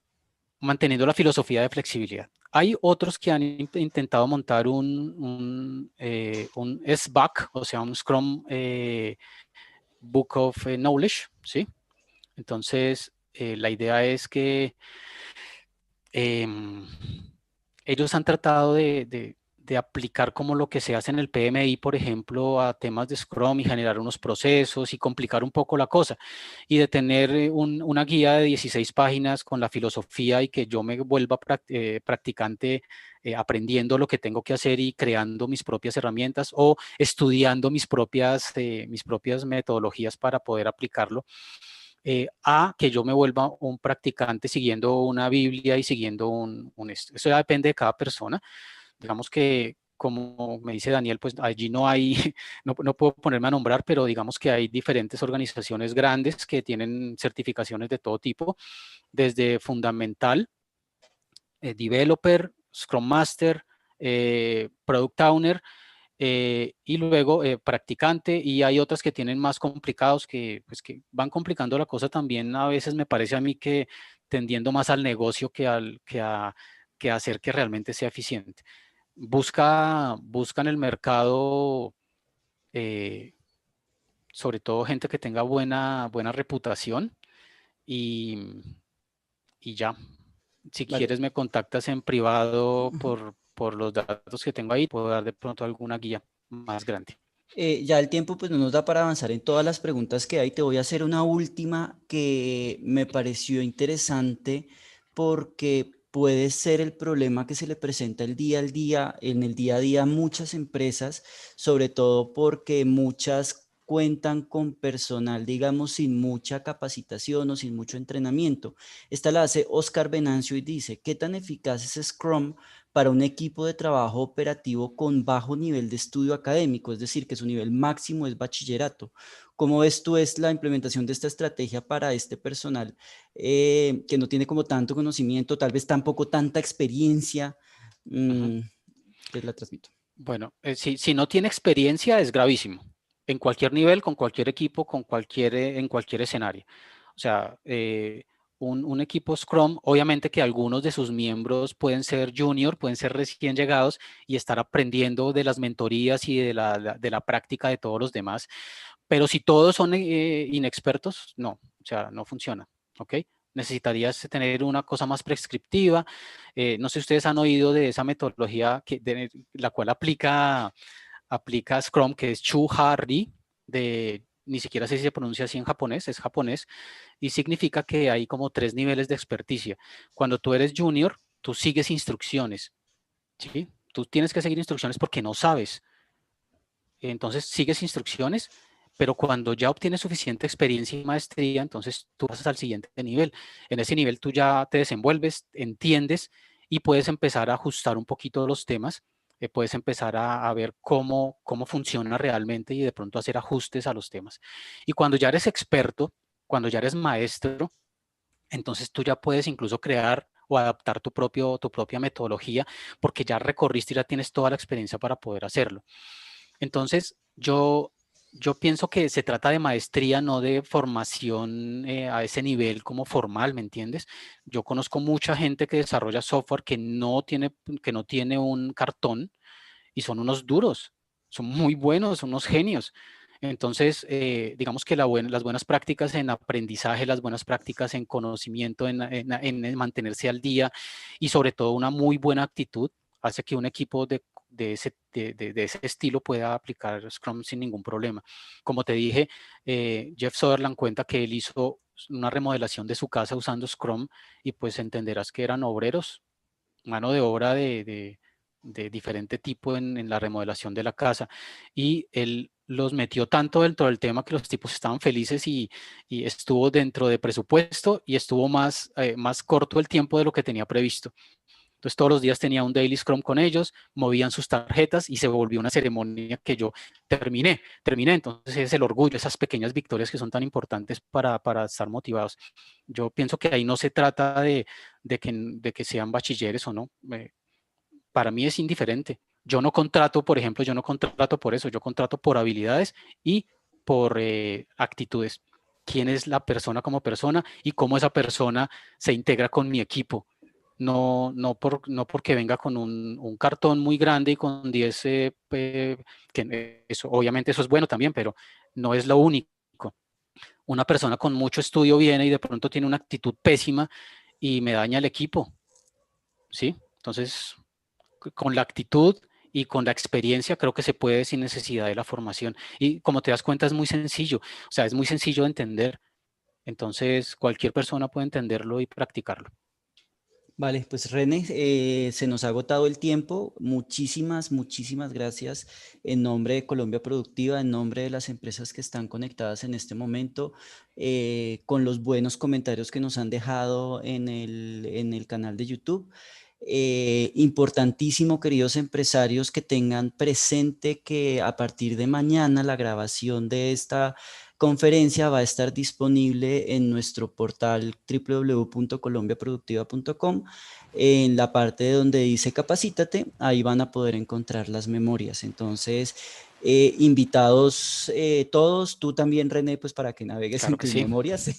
Manteniendo la filosofía de flexibilidad. Hay otros que han intentado montar un SBAC, o sea, un Scrum Book of Knowledge, ¿sí? Entonces, la idea es que em, ellos han tratado de aplicar como lo que se hace en el PMI, por ejemplo, a temas de Scrum y generar unos procesos y complicar un poco la cosa y de tener una guía de 16 páginas con la filosofía y que yo me vuelva practicante aprendiendo lo que tengo que hacer y creando mis propias herramientas o estudiando mis propias metodologías para poder aplicarlo. A que yo me vuelva un practicante siguiendo una Biblia y siguiendo eso ya depende de cada persona. Digamos que, como me dice Daniel, pues allí no hay, no puedo ponerme a nombrar, pero digamos que hay diferentes organizaciones grandes que tienen certificaciones de todo tipo, desde fundamental, developer, Scrum Master, Product Owner, y luego practicante, y hay otras que tienen más complicados pues, que van complicando la cosa también. A veces me parece a mí que tendiendo más al negocio que a hacer que realmente sea eficiente. Busca en el mercado, eh, sobre todo gente que tenga buena reputación y, y ya. Si Vale. quieres me contactas en privado por los datos que tengo ahí, puedo dar de pronto alguna guía más grande. Ya el tiempo pues no nos da para avanzar en todas las preguntas que hay. Te voy a hacer una última que me pareció interesante porque puede ser el problema que se le presenta el día al día, en el día a día a muchas empresas, sobre todo porque muchas cuentan con personal, digamos, sin mucha capacitación o sin mucho entrenamiento. Esta la hace Oscar Venancio y dice, ¿qué tan eficaz es Scrum para un equipo de trabajo operativo con bajo nivel de estudio académico, es decir, que su nivel máximo es bachillerato? ¿Cómo ves tú es la implementación de esta estrategia para este personal que no tiene como tanto conocimiento, tal vez tampoco tanta experiencia? Ujú. Te la transmito. Bueno, si no tiene experiencia es gravísimo, en cualquier nivel, con cualquier equipo, en cualquier escenario. O sea, un equipo Scrum, obviamente que algunos de sus miembros pueden ser junior, pueden ser recién llegados y estar aprendiendo de las mentorías y de la práctica de todos los demás, pero si todos son inexpertos, no, o sea, no funciona, ¿ok? Necesitarías tener una cosa más prescriptiva. No sé si ustedes han oído de esa metodología la cual aplica Scrum, que es Chu-Ha-Ri, ni siquiera sé si se pronuncia así en japonés, es japonés, y significa que hay como 3 niveles de experticia. Cuando tú eres junior, tú sigues instrucciones, ¿sí? Tú tienes que seguir instrucciones porque no sabes. Entonces sigues instrucciones, pero cuando ya obtienes suficiente experiencia y maestría, entonces tú pasas al siguiente nivel. En ese nivel tú ya te desenvuelves, entiendes y puedes empezar a ajustar un poquito los temas, puedes empezar a ver cómo funciona realmente y de pronto hacer ajustes a los temas. Y cuando ya eres experto, cuando ya eres maestro, entonces tú ya puedes incluso crear o adaptar tu propia metodología porque ya recorriste y ya tienes toda la experiencia para poder hacerlo. Entonces, yo pienso que se trata de maestría, no de formación a ese nivel como formal, ¿me entiendes? Yo conozco mucha gente que desarrolla software que no tiene un cartón y son unos duros, son muy buenos, son unos genios. Entonces, digamos que las buenas prácticas en aprendizaje, las buenas prácticas en conocimiento, en mantenerse al día y sobre todo una muy buena actitud hace que un equipo de ese estilo pueda aplicar Scrum sin ningún problema. Como te dije, Jeff Sutherland cuenta que él hizo una remodelación de su casa usando Scrum y pues entenderás que eran obreros, mano de obra de diferente tipo en la remodelación de la casa, y él los metió tanto dentro del tema que los tipos estaban felices y estuvo dentro de presupuesto y estuvo más corto el tiempo de lo que tenía previsto. Entonces todos los días tenía un daily scrum con ellos, movían sus tarjetas y se volvió una ceremonia que yo terminé. Entonces es el orgullo, esas pequeñas victorias que son tan importantes para estar motivados. Yo pienso que ahí no se trata de que sean bachilleres o no. Para mí es indiferente. Yo no contrato, por ejemplo, yo no contrato por eso, yo contrato por habilidades y por actitudes. ¿Quién es la persona como persona y cómo esa persona se integra con mi equipo? No porque venga con un cartón muy grande y con 10, que eso, obviamente eso es bueno también, pero no es lo único. Una persona con mucho estudio viene y de pronto tiene una actitud pésima y me daña el equipo, ¿sí? Entonces, con la actitud y con la experiencia creo que se puede sin necesidad de la formación. Y como te das cuenta es muy sencillo, o sea, es muy sencillo de entender. Entonces, cualquier persona puede entenderlo y practicarlo. Vale, pues René, se nos ha agotado el tiempo. Muchísimas, muchísimas gracias en nombre de Colombia Productiva, en nombre de las empresas que están conectadas en este momento, con los buenos comentarios que nos han dejado en el canal de YouTube. Importantísimo, queridos empresarios, que tengan presente que a partir de mañana la grabación de esta conferencia va a estar disponible en nuestro portal www.colombiaproductiva.com. En la parte donde dice capacítate, ahí van a poder encontrar las memorias. Entonces, invitados todos, tú también, René, pues para que navegues Claro en que tus sí. memorias,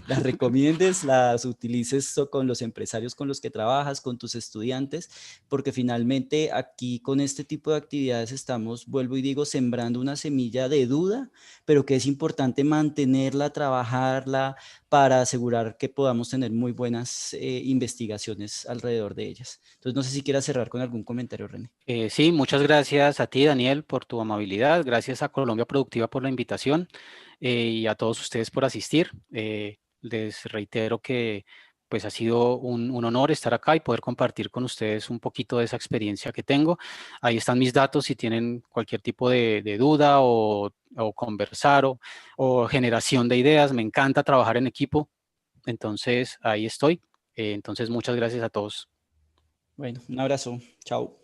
las recomiendes, las utilices con los empresarios con los que trabajas, con tus estudiantes, porque finalmente aquí con este tipo de actividades estamos, vuelvo y digo, sembrando una semilla de duda, pero que es importante mantenerla, trabajarla para asegurar que podamos tener muy buenas investigaciones alrededor de ellas. Entonces, no sé si quieras cerrar con algún comentario, René. Sí, muchas gracias a ti, Daniel, por tu amabilidad. Gracias a Colombia Productiva por la invitación y a todos ustedes por asistir. Les reitero que pues ha sido un honor estar acá y poder compartir con ustedes un poquito de esa experiencia que tengo. Ahí están mis datos si tienen cualquier tipo de duda o conversar o generación de ideas. Me encanta trabajar en equipo. Entonces, ahí estoy. Entonces, muchas gracias a todos. Bueno, un abrazo. Chao.